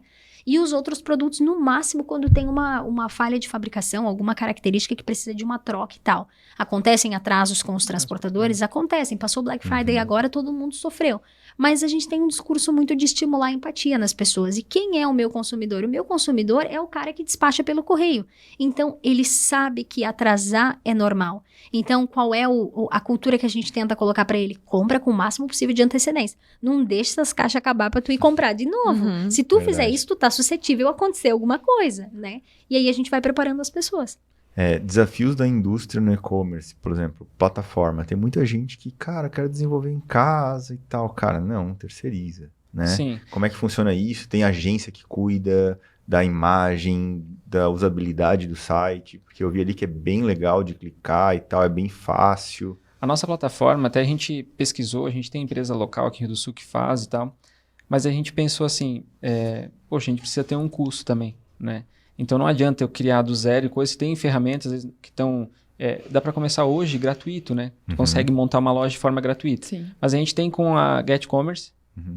E os outros produtos, no máximo, quando tem uma falha de fabricação, alguma característica que precisa de uma troca e tal. Acontecem atrasos com os transportadores? Acontecem. Passou Black Friday agora, todo mundo sofreu. Mas a gente tem um discurso muito de estimular a empatia nas pessoas. E quem é o meu consumidor? O meu consumidor é o cara que despacha pelo correio. Então, ele sabe que atrasar é normal. Então, qual é a cultura que a gente tenta colocar para ele? Compra com o máximo possível de antecedência. Não deixa essas caixas acabar para tu ir comprar de novo. Se tu fizer isso, tu tá suscetível a acontecer alguma coisa, né? E aí a gente vai preparando as pessoas. Desafios da indústria no e-commerce, por exemplo, plataforma. Tem muita gente que, cara, quero desenvolver em casa e tal. Cara, não, terceiriza, né? Sim. Como é que funciona isso? Tem agência que cuida da imagem, da usabilidade do site, porque eu vi ali que é bem legal de clicar e tal, é bem fácil. A nossa plataforma, até a gente pesquisou, a gente tem empresa local aqui no Rio do Sul que faz e tal, mas a gente pensou assim, poxa, a gente precisa ter um custo também, né? Então não adianta eu criar do zero e coisas, tem ferramentas às vezes, que estão, dá para começar hoje gratuito, né? Tu consegue montar uma loja de forma gratuita. Sim. Mas a gente tem com a Get Commerce,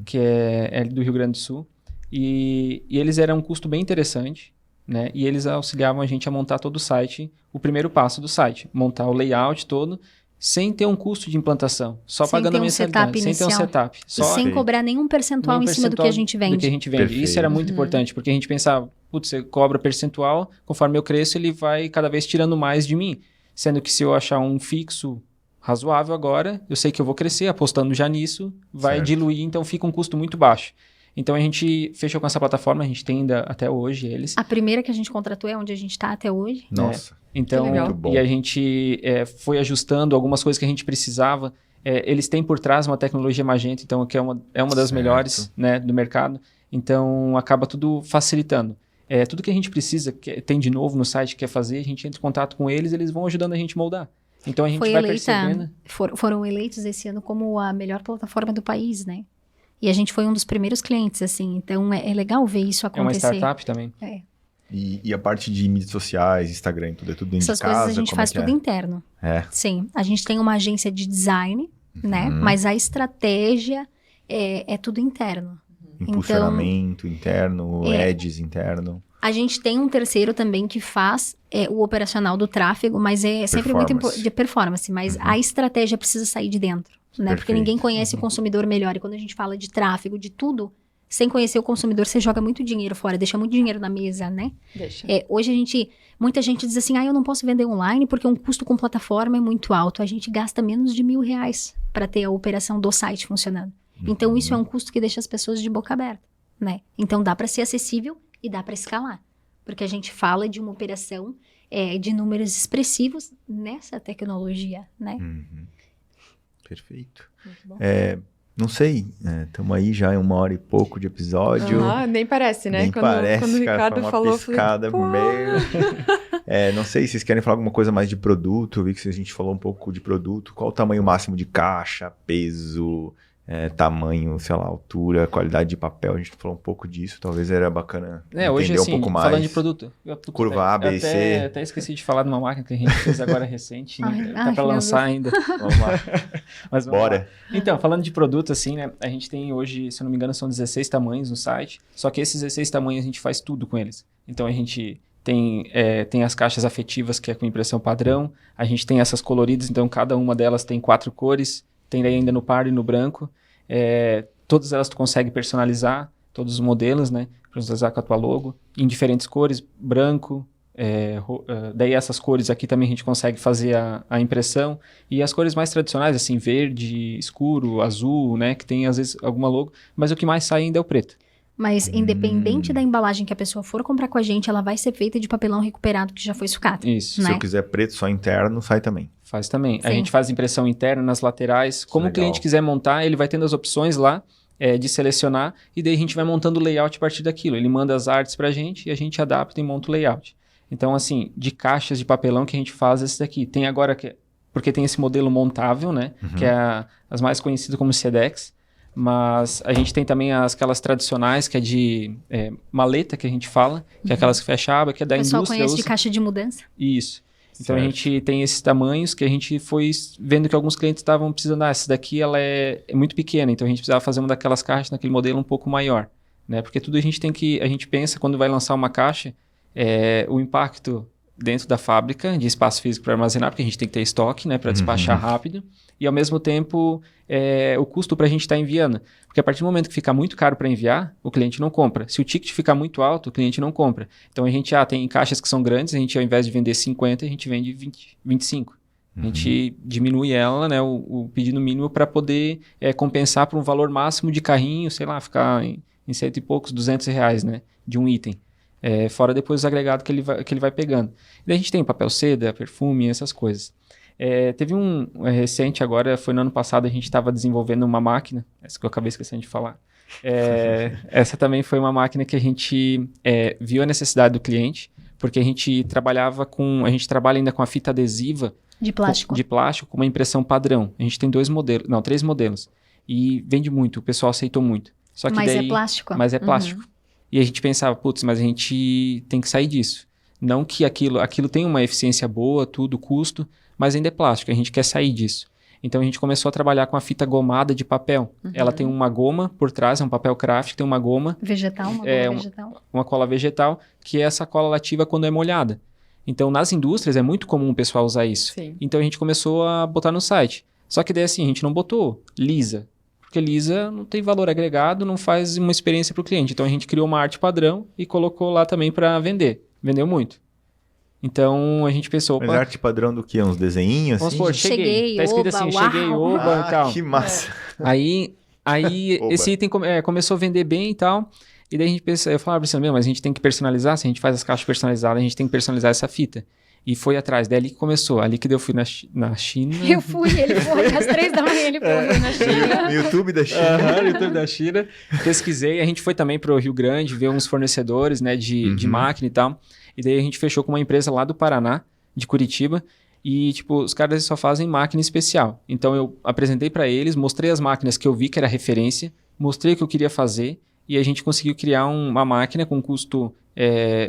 que é do Rio Grande do Sul, e eles eram um custo bem interessante, né? E eles auxiliavam a gente a montar todo o site, o primeiro passo do site, montar o layout todo, sem ter um custo de implantação, só Sem pagando ter a um mensalidade, setup sem ter um inicial. setup. Só Sem cobrar nenhum percentual em cima do que a gente vende. do que a gente vende. Perfeito. Isso era muito importante, porque a gente pensava, putz, você cobra percentual, conforme eu cresço, ele vai cada vez tirando mais de mim. Sendo que se eu achar um fixo razoável agora, eu sei que eu vou crescer, apostando já nisso, vai Certo. diluir, então fica um custo muito baixo. Então a gente fechou com essa plataforma, a gente tem ainda até hoje eles. A primeira que a gente contratou é onde a gente está até hoje. Nossa, Então, Que legal. Muito bom. e a gente foi ajustando algumas coisas que a gente precisava. Eles têm por trás uma tecnologia Magento, então que é uma das Certo. melhores, né, do mercado. Então, acaba tudo facilitando. Tudo que a gente precisa, que tem de novo no site, quer fazer, a gente entra em contato com eles vão ajudando a gente a moldar. Então, a gente vai percebendo... Foram eleitos esse ano como a melhor plataforma do país, né? E a gente foi um dos primeiros clientes, assim. Então, é legal ver isso É uma acontecer. startup também. e a parte de mídias sociais, Instagram, tudo é tudo dentro Essas de casa? coisas a gente como faz é que tudo interno. É. Sim, a gente tem uma agência de design, né? Mas a estratégia é tudo interno. Impulsionamento interno, ads interno. A gente tem um terceiro também que faz o operacional do tráfego, mas é sempre muito de performance, mas a estratégia precisa sair de dentro, né? Porque ninguém conhece o consumidor melhor, e quando a gente fala de tráfego, de tudo, sem conhecer o consumidor, você joga muito dinheiro fora, deixa muito dinheiro na mesa, né? Deixa. Hoje muita gente diz assim, eu não posso vender online porque o custo com plataforma é muito alto. A gente gasta menos de R$1.000 para ter a operação do site funcionando. Então, isso é um custo que deixa as pessoas de boca aberta, né? Então, dá para ser acessível e dá para escalar. Porque a gente fala de uma operação de números expressivos nessa tecnologia, né? Perfeito. Muito bom. Não sei, estamos aí já em 1 hora e pouco de episódio. Nem parece, né? Nem parece, quando o cara, Ricardo foi uma falou, piscada eu falei, meio... não sei se vocês querem falar alguma coisa mais de produto. Eu vi que a gente falou um pouco de produto. Qual o tamanho máximo de caixa, peso, tamanho, sei lá, altura, qualidade de papel? A gente falou um pouco disso. Talvez era bacana entender hoje, assim, um pouco mais. falando de produto. Curva A, B e C. Até esqueci de falar de uma máquina que a gente fez agora recente. Ai, Tá para lançar ainda. Vamos lá. Mas vamos Bora. lá. Então, falando de produto, assim, né? A gente tem hoje, se eu não me engano, são 16 tamanhos no site. Só que esses 16 tamanhos a gente faz tudo com eles. Então, a gente tem as caixas afetivas, que é com impressão padrão. A gente tem essas coloridas, então cada uma delas tem 4 cores. Tem ainda no pardo e no branco. Todas elas tu consegue personalizar, todos os modelos, né? Personalizar com a tua logo, em diferentes cores, branco. Daí essas cores aqui também a gente consegue fazer a impressão. E as cores mais tradicionais, assim, verde, escuro, azul, né? Que tem às vezes alguma logo. Mas o que mais sai ainda é o preto. Mas independente da embalagem que a pessoa for comprar com a gente, ela vai ser feita de papelão recuperado que já foi sucata. Isso. Né? Se eu quiser preto só interno, sai também. Faz também. Sim. A gente faz impressão interna nas laterais. Como Legal. o cliente quiser montar, ele vai tendo as opções lá de selecionar. E daí a gente vai montando o layout a partir daquilo. Ele manda as artes pra gente e a gente adapta e monta o layout. Então, assim, de caixas de papelão que a gente faz esse daqui. Tem agora, porque tem esse modelo montável, né? Que é as mais conhecidas como Sedex. Mas a gente tem também aquelas tradicionais, que é de maleta, que a gente fala, que é aquelas que fecha a aba, que é da indústria. O pessoal conhece de caixa de mudança? Isso. Então Certo. a gente tem esses tamanhos que a gente foi vendo que alguns clientes estavam precisando. Essa daqui ela é muito pequena, então a gente precisava fazer uma daquelas caixas naquele modelo um pouco maior, né? Porque tudo a gente pensa quando vai lançar uma caixa, o impacto dentro da fábrica de espaço físico para armazenar, porque a gente tem que ter estoque, né, para despachar rápido, e ao mesmo tempo o custo para a gente estar enviando. Porque a partir do momento que fica muito caro para enviar, o cliente não compra. Se o ticket ficar muito alto, o cliente não compra. Então a gente tem caixas que são grandes, a gente ao invés de vender 50, a gente vende 20, 25. A gente diminui ela, né, o pedido mínimo para poder compensar por um valor máximo de carrinho, sei lá, ficar em cento e poucos, R$200, né, de um item. Fora depois os agregados que ele vai pegando. E daí a gente tem papel seda, perfume, essas coisas. Teve um recente agora, foi no ano passado, a gente estava desenvolvendo uma máquina, essa que eu acabei esquecendo de falar. Essa também foi uma máquina que a gente viu a necessidade do cliente, porque a gente trabalha ainda com a fita adesiva De plástico. de plástico com uma impressão padrão. A gente tem 3 modelos. E vende muito, o pessoal aceitou muito. Só que Mas daí, é plástico. Mas é plástico. E a gente pensava, putz, mas a gente tem que sair disso. Não que aquilo tem uma eficiência boa, tudo, custo, mas ainda é plástico, a gente quer sair disso. Então a gente começou a trabalhar com a fita gomada de papel. Ela tem uma goma por trás, é um papel craft, tem uma goma, Vegetal, uma goma vegetal. uma cola vegetal, que é essa cola ativa quando é molhada. Então nas indústrias é muito comum o pessoal usar isso. Sim. Então a gente começou a botar no site. Só que daí assim, a gente não botou lisa. Porque lisa não tem valor agregado, não faz uma experiência para o cliente. Então a gente criou uma arte padrão e colocou lá também para vender. Vendeu muito. Então a gente pensou... Mas arte padrão do quê? Uns desenhinhos Vamos assim? supor, Cheguei, tá escrito oba, assim, uau. cheguei, oba e tal. Que massa. Aí Oba. esse item começou a vender bem e tal. E daí a gente pensou, eu falava assim, mas a gente tem que personalizar, se a gente faz as caixas personalizadas, a gente tem que personalizar essa fita. E foi atrás, daí ali que começou, ali que eu fui na China. Eu fui, ele foi, às 3 da manhã ele foi na China. No YouTube da China. No YouTube da China. Pesquisei, a gente foi também para o Rio Grande, ver uns fornecedores, né, de máquina e tal. E daí a gente fechou com uma empresa lá do Paraná, de Curitiba. E, tipo, os caras só fazem máquina especial. Então eu apresentei para eles, mostrei as máquinas que eu vi que era referência, mostrei o que eu queria fazer. E a gente conseguiu criar uma máquina com custo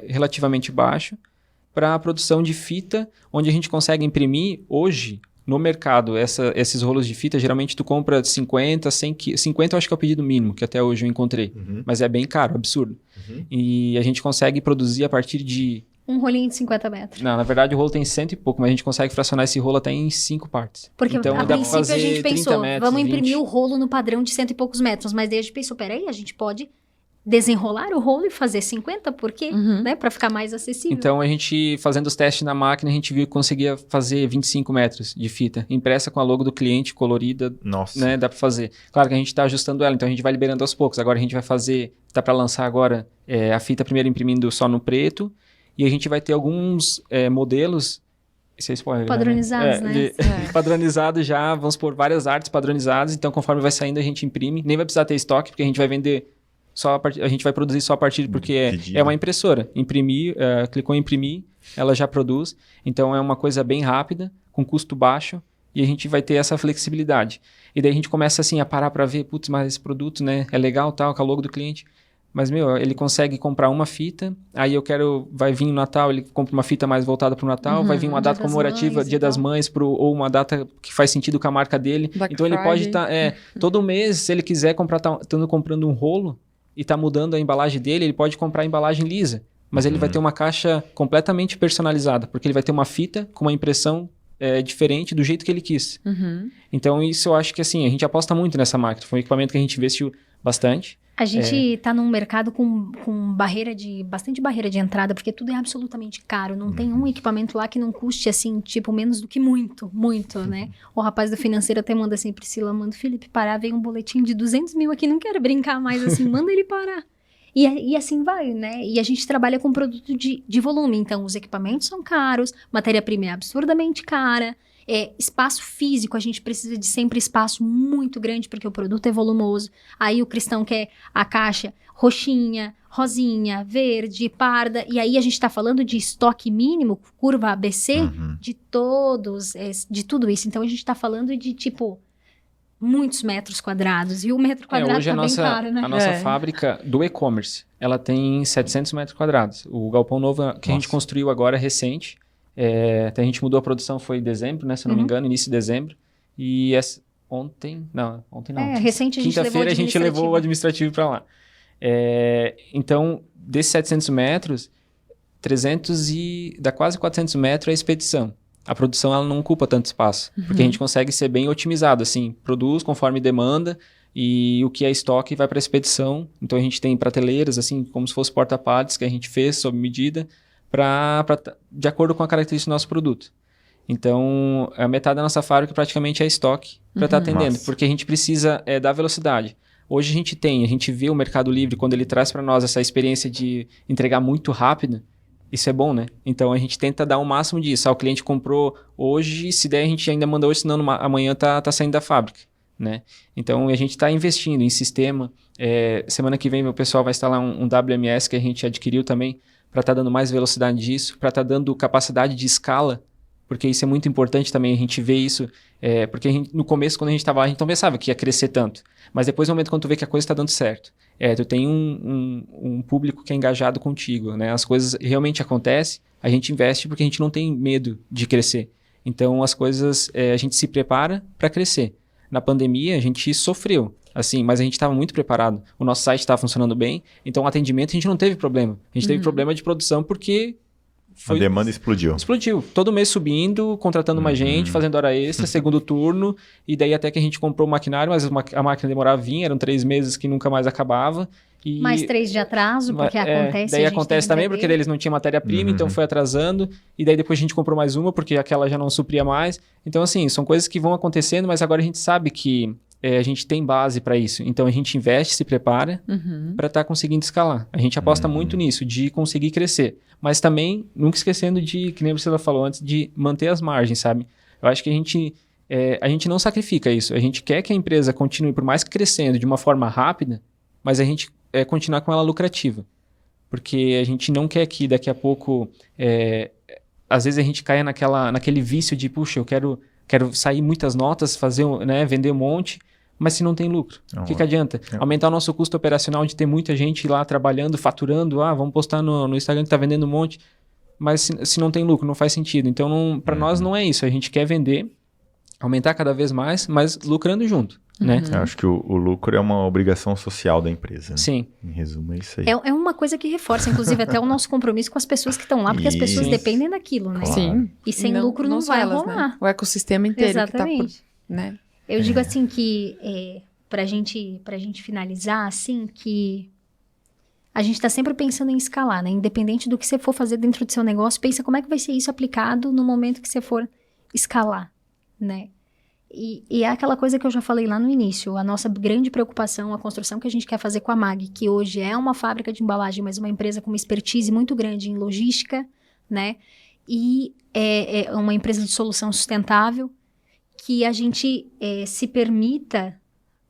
relativamente baixo para a produção de fita, onde a gente consegue imprimir hoje, no mercado, esses rolos de fita, geralmente tu compra 50, 100 quilos. 50 eu acho que é o pedido mínimo, que até hoje eu encontrei. Mas é bem caro, absurdo. E a gente consegue produzir a partir de... Um rolinho de 50 metros. Não, na verdade o rolo tem 100 e pouco, mas a gente consegue fracionar esse rolo até em 5 partes. Porque então, a dá pra princípio fazer a gente 30 pensou, metros, vamos 20. imprimir o rolo no padrão de 100 e poucos metros. Mas daí a gente pensou, peraí, a gente pode desenrolar o rolo e fazer 50, por quê? Né? Pra ficar mais acessível. Então, a gente, fazendo os testes na máquina, a gente viu que conseguia fazer 25 metros de fita, impressa com a logo do cliente, colorida, Nossa. né? Dá pra fazer. Claro que a gente tá ajustando ela, então a gente vai liberando aos poucos. Agora a gente vai fazer, tá pra lançar agora a fita primeiro imprimindo só no preto, e a gente vai ter alguns modelos... Isso é spoiler, Padronizados, né? Padronizado já, vamos pôr várias artes padronizadas, então conforme vai saindo a gente imprime, nem vai precisar ter estoque, porque a gente vai vender... a gente vai produzir só a partir porque é uma impressora. Imprimir, clicou em imprimir, ela já produz. Então é uma coisa bem rápida, com custo baixo, e a gente vai ter essa flexibilidade. E daí a gente começa assim a parar para ver, putz, mas esse produto, né, é legal, tal, com a logo do cliente. Mas, ele consegue comprar uma fita, aí vai vir no Natal, ele compra uma fita mais voltada para o Natal, vai vir uma data comemorativa, Dia das Mães, ou uma data que faz sentido com a marca dele. Black então ele Friday. pode estar, todo mês, se ele quiser comprar, estando comprando um rolo, e tá mudando a embalagem dele, ele pode comprar a embalagem lisa. Mas ele vai ter uma caixa completamente personalizada, porque ele vai ter uma fita com uma impressão diferente do jeito que ele quis. Então isso eu acho que assim, a gente aposta muito nessa máquina. Foi um equipamento que a gente investiu bastante. A gente tá num mercado com bastante barreira de entrada, porque tudo é absolutamente caro. Não tem um equipamento lá que não custe, assim, tipo, menos do que muito, né? O rapaz do financeiro até manda assim, Priscila, manda o Felipe parar, veio um boletim de 200 mil aqui, não quero brincar mais, assim, manda ele parar. E assim vai, né? E a gente trabalha com produto de volume, então os equipamentos são caros, matéria-prima é absurdamente cara, espaço físico, a gente precisa de sempre espaço muito grande, porque o produto é volumoso. Aí o cristão quer a caixa roxinha, rosinha, verde, parda, e aí a gente tá falando de estoque mínimo, curva ABC, de tudo isso. Então a gente tá falando de, tipo, muitos metros quadrados, e o metro quadrado hoje tá bem caro, né? A nossa fábrica do e-commerce, ela tem 700 metros quadrados. O galpão novo que a gente construiu agora é recente. A gente mudou a produção, foi em dezembro, né? Se eu não me engano, início de dezembro. E ontem não. Recente a gente quinta-feira a gente levou o administrativo para lá. Então, desses 700 metros, 300 dá quase 400 metros é a expedição. A produção ela não ocupa tanto espaço, porque a gente consegue ser bem otimizado, assim, produz conforme demanda e o que é estoque vai para a expedição. Então a gente tem prateleiras, assim, como se fosse porta-pallets que a gente fez sob medida, de acordo com a característica do nosso produto. Então, a metade da nossa fábrica praticamente é estoque para estar atendendo, porque a gente precisa dar velocidade. Hoje a gente vê o Mercado Livre, quando ele traz para nós essa experiência de entregar muito rápido, isso é bom, né? Então, a gente tenta dar o máximo disso. O cliente comprou hoje, se der a gente ainda manda hoje, senão amanhã tá saindo da fábrica, né? Então, a gente está investindo em sistema. Semana que vem, meu pessoal vai instalar um WMS que a gente adquiriu também, para estar dando mais velocidade disso, para estar dando capacidade de escala, porque isso é muito importante também, a gente vê isso, porque no começo, quando a gente estava lá, a gente não pensava que ia crescer tanto, mas depois no momento quando tu vê que a coisa está dando certo, tu tem um público que é engajado contigo, né? As coisas realmente acontecem, a gente investe porque a gente não tem medo de crescer, então as coisas, a gente se prepara para crescer. Na pandemia, a gente sofreu, assim, mas a gente estava muito preparado. O nosso site estava funcionando bem, então o atendimento a gente não teve problema. A gente teve problema de produção porque... A demanda explodiu. Explodiu. Todo mês subindo, contratando mais gente, fazendo hora extra, segundo turno, e daí até que a gente comprou o maquinário, mas a máquina demorava a vir, eram 3 meses que nunca mais acabava. E... Mais 3 de atraso, porque acontece. Daí acontece também, porque daí eles não tinham matéria-prima, então foi atrasando, e daí depois a gente comprou mais uma, porque aquela já não supria mais. Então, assim, são coisas que vão acontecendo, mas agora a gente sabe que a gente tem base para isso. Então a gente investe, se prepara para estar conseguindo escalar. A gente aposta muito nisso, de conseguir crescer. Mas também, nunca esquecendo de, que nem a Priscila falou antes, de manter as margens, sabe? Eu acho que a gente não sacrifica isso. A gente quer que a empresa continue, por mais que crescendo de uma forma rápida, mas a gente continuar com ela lucrativa. Porque a gente não quer que daqui a pouco... às vezes a gente caia naquele vício de, puxa, eu quero sair muitas notas, vender um monte, mas se não tem lucro, o que adianta? Aumentar o nosso custo operacional de ter muita gente lá trabalhando, faturando, vamos postar no Instagram que está vendendo um monte, mas se não tem lucro, não faz sentido. Então, para nós não é isso, a gente quer vender, aumentar cada vez mais, mas lucrando junto, né? Eu acho que o lucro é uma obrigação social da empresa, né? Sim. Em resumo, é isso aí. É uma coisa que reforça, inclusive, até o nosso compromisso com as pessoas que estão lá, porque as pessoas Isso. dependem daquilo, né? Claro. Sim. E sem Não- lucro não só vai elas, rolar. né? O ecossistema inteiro Exatamente. que tá por, né? Eu digo assim que, pra gente finalizar, assim, que a gente tá sempre pensando em escalar, né? Independente do que você for fazer dentro do seu negócio, pensa como é que vai ser isso aplicado no momento que você for escalar, né? E é aquela coisa que eu já falei lá no início, a nossa grande preocupação, a construção que a gente quer fazer com a MAG, que hoje é uma fábrica de embalagem, mas uma empresa com uma expertise muito grande em logística, né? E é uma empresa de solução sustentável, que a gente se permita,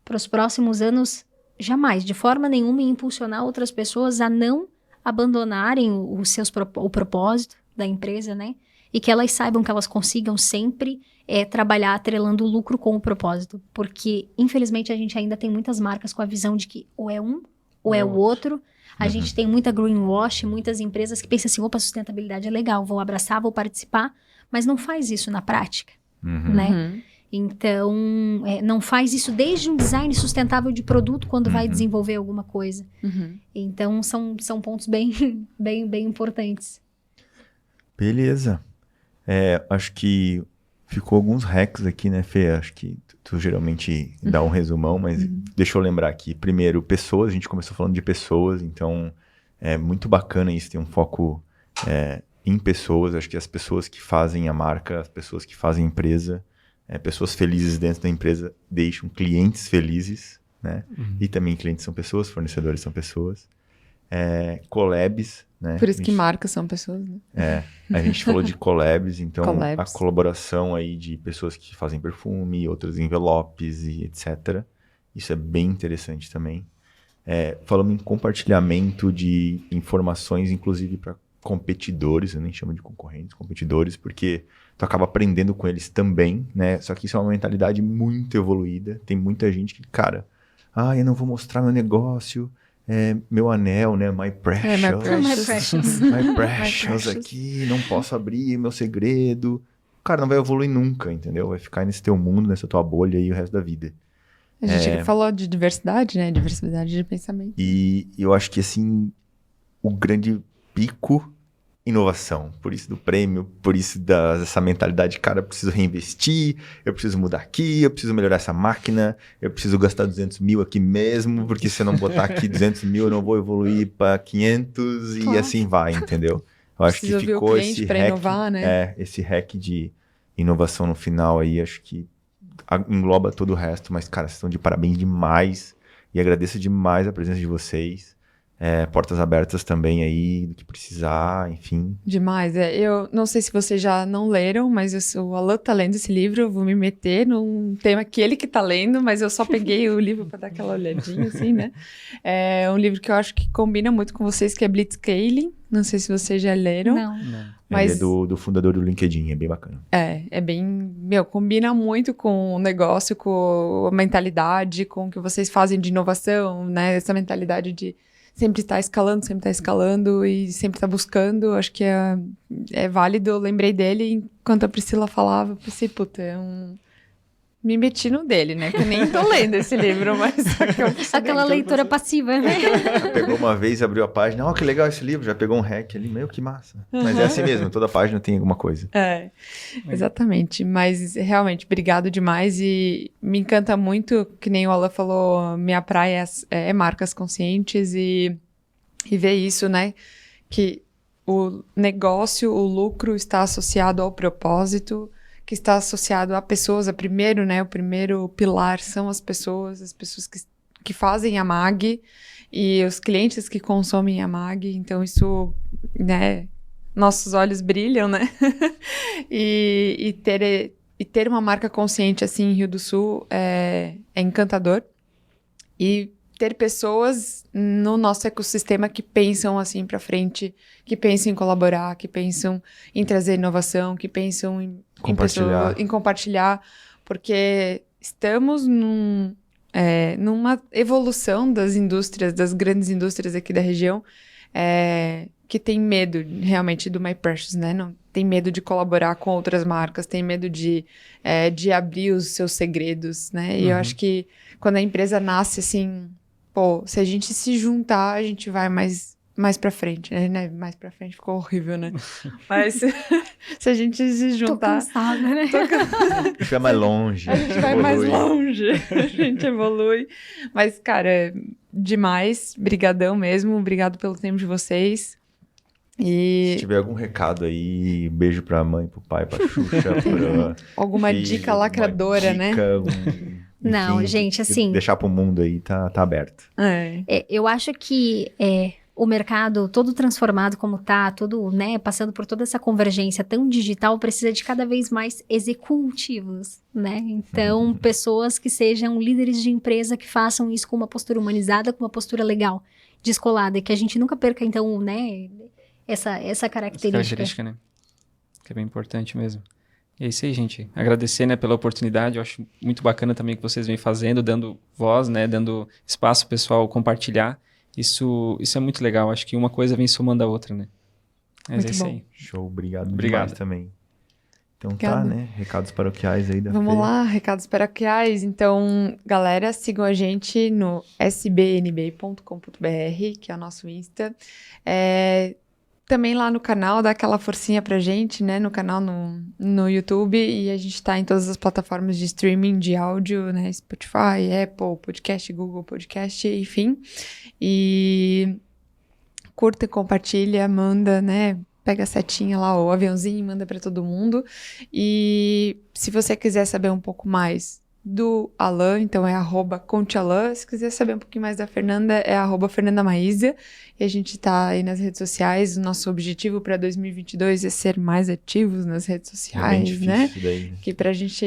para os próximos anos, jamais, de forma nenhuma, impulsionar outras pessoas a não abandonarem o propósito da empresa, né? E que elas saibam que elas consigam sempre trabalhar atrelando o lucro com o propósito. Porque, infelizmente, a gente ainda tem muitas marcas com a visão de que ou é um ou é o outro. A gente tem muita greenwash, muitas empresas que pensam assim, opa, sustentabilidade é legal, vou abraçar, vou participar, mas não faz isso na prática, né? Então, não faz isso desde um design sustentável de produto quando vai desenvolver alguma coisa. Então, são pontos bem, bem, bem importantes. Beleza. Acho que ficou alguns hacks aqui, né, Fê? Acho que tu geralmente dá um resumão, mas deixa eu lembrar aqui. Primeiro, pessoas. A gente começou falando de pessoas, então é muito bacana isso, ter um foco em pessoas. Acho que as pessoas que fazem a marca, as pessoas que fazem a empresa, pessoas felizes dentro da empresa deixam clientes felizes, né? E também clientes são pessoas, fornecedores são pessoas. Collabs, né? Por isso que marcas são pessoas, né? A gente falou de collabs, então Collabs. a colaboração aí de pessoas que fazem perfume, outros envelopes e etc. Isso é bem interessante também. Falamos em compartilhamento de informações, inclusive para competidores, eu nem chamo de concorrentes, competidores, porque tu acaba aprendendo com eles também, né? Só que isso é uma mentalidade muito evoluída. Tem muita gente que, cara, eu não vou mostrar meu negócio, meu anel, né? My precious. My precious. My precious aqui, não posso abrir meu segredo. O cara não vai evoluir nunca, entendeu? Vai ficar nesse teu mundo, nessa tua bolha aí o resto da vida. A gente falou de diversidade, né? Diversidade de pensamento. E eu acho que, assim, o grande pico, inovação. Por isso do prêmio, por isso dessa mentalidade, cara, eu preciso reinvestir, eu preciso mudar aqui, eu preciso melhorar essa máquina, eu preciso gastar 200 mil aqui mesmo, porque se eu não botar aqui 200 mil, eu não vou evoluir para 500 e assim vai, entendeu? Eu acho que ficou esse hack, inovar, né? Esse hack de inovação no final aí, acho que engloba todo o resto, mas, cara, vocês estão de parabéns demais e agradeço demais a presença de vocês. Portas abertas também aí, do que precisar, enfim. Demais. Eu não sei se vocês já não leram, mas o Alan tá lendo esse livro, eu vou me meter num tema que ele que tá lendo, mas eu só peguei o livro para dar aquela olhadinha, assim, né? É um livro que eu acho que combina muito com vocês, que é Blitzscaling. Não sei se vocês já leram. Não. Mas Ele é do fundador do LinkedIn, é bem bacana. É bem... combina muito com o negócio, com a mentalidade, com o que vocês fazem de inovação, né? Essa mentalidade de sempre estar escalando e sempre estar buscando. Acho que é válido. Eu lembrei dele enquanto a Priscila falava. Eu pensei, puta, me meti no dele, né? Que eu nem tô lendo esse livro, mas... Aquela leitura passiva, né? Pegou uma vez, abriu a página, que legal esse livro, já pegou um hack ali, que massa. Mas é assim mesmo, toda página tem alguma coisa. Exatamente. Mas, realmente, obrigado demais e me encanta muito, que nem o Alan falou, minha praia é marcas conscientes e ver isso, né? Que o negócio, o lucro está associado ao propósito, que está associado a pessoas. O primeiro pilar são as pessoas que fazem a MAG e os clientes que consomem a MAG. Então, isso, né, nossos olhos brilham, né? e ter uma marca consciente assim em Rio do Sul é encantador. E ter pessoas no nosso ecossistema que pensam assim para frente, que pensam em colaborar, que pensam em trazer inovação, que pensam em compartilhar, porque estamos numa evolução das indústrias, das grandes indústrias aqui da região, que tem medo realmente do My Precious, né? tem medo de colaborar com outras marcas, tem medo de abrir os seus segredos, né? E eu acho que quando a empresa nasce assim, pô, se a gente se juntar, a gente vai mais pra frente, né? Mais pra frente ficou horrível, né? Mas se a gente se Tô juntar... cansada, né? A gente vai mais longe. A gente vai mais longe, a gente evolui. Mas, cara, demais, brigadão mesmo, obrigado pelo tempo de vocês. Se E tiver algum recado aí, beijo pra mãe, pro pai, pra Xuxa, pra alguma filho, dica alguma lacradora, né? Não, enfim, gente, assim... deixar pro mundo aí, tá aberto. Eu acho que o mercado todo transformado como tá, todo, né, passando por toda essa convergência tão digital, precisa de cada vez mais executivos, né? Então, pessoas que sejam líderes de empresa que façam isso com uma postura humanizada, com uma postura legal, descolada, e que a gente nunca perca, então, né, essa característica. Né? Que é bem importante mesmo. E é isso aí, gente. Agradecer, né, pela oportunidade. Eu acho muito bacana também o que vocês vêm fazendo, dando voz, né, dando espaço pro pessoal compartilhar. Isso é muito legal. Acho que uma coisa vem somando a outra, né? Mas Muito é isso bom. aí. Show, obrigado. Obrigado. Demais também. Então Obrigada. tá, né? Recados paroquiais aí da Vamos Fê. lá, recados paroquiais. Então, galera, sigam a gente no sbnb.com.br, que é o nosso Insta. Também lá no canal, dá aquela forcinha pra gente, né? No canal no YouTube. E a gente tá em todas as plataformas de streaming de áudio, né? Spotify, Apple Podcast, Google Podcast, enfim. E curta, compartilha, manda, né? Pega a setinha lá, o aviãozinho e manda pra todo mundo. E se você quiser saber um pouco mais do Alan, então é @contealan. Se quiser saber um pouquinho mais da Fernanda, é @fernandamaísia. E a gente tá aí nas redes sociais. O nosso objetivo para 2022 é ser mais ativos nas redes É bem sociais, difícil né? isso daí, né? Que pra gente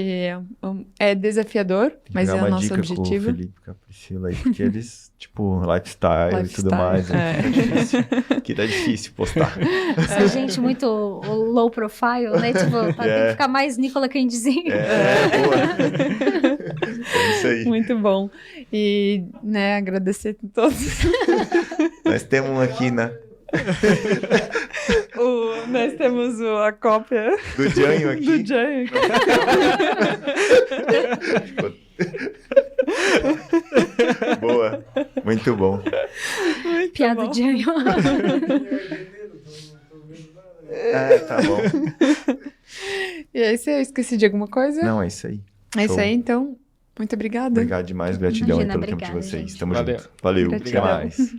é desafiador, Tem que mas pegar é o uma nosso dica com o objetivo. Felipe, com a Priscila aí, porque eles, tipo, lifestyle e tudo Lifestyle, mais, né? é. Que tá difícil. Que tá difícil postar. Essa gente muito low profile, né? Tipo, tem que ficar mais Nicola Candizinho. Boa. É isso aí. Muito bom. E, né, agradecer a todos. Nós temos um aqui, né? Nós temos a cópia Do Janho aqui. do Jay. Boa. Muito bom. Piada de anho. Tá bom. E é isso aí, eu esqueci de alguma coisa? Não, é isso aí. É isso Show. aí, então. Muito obrigada. Obrigado demais, gratidão aí Imagina, pelo tempo de obrigada, vocês. gente. Tamo Valeu. junto. Valeu. Gratidão. Até mais.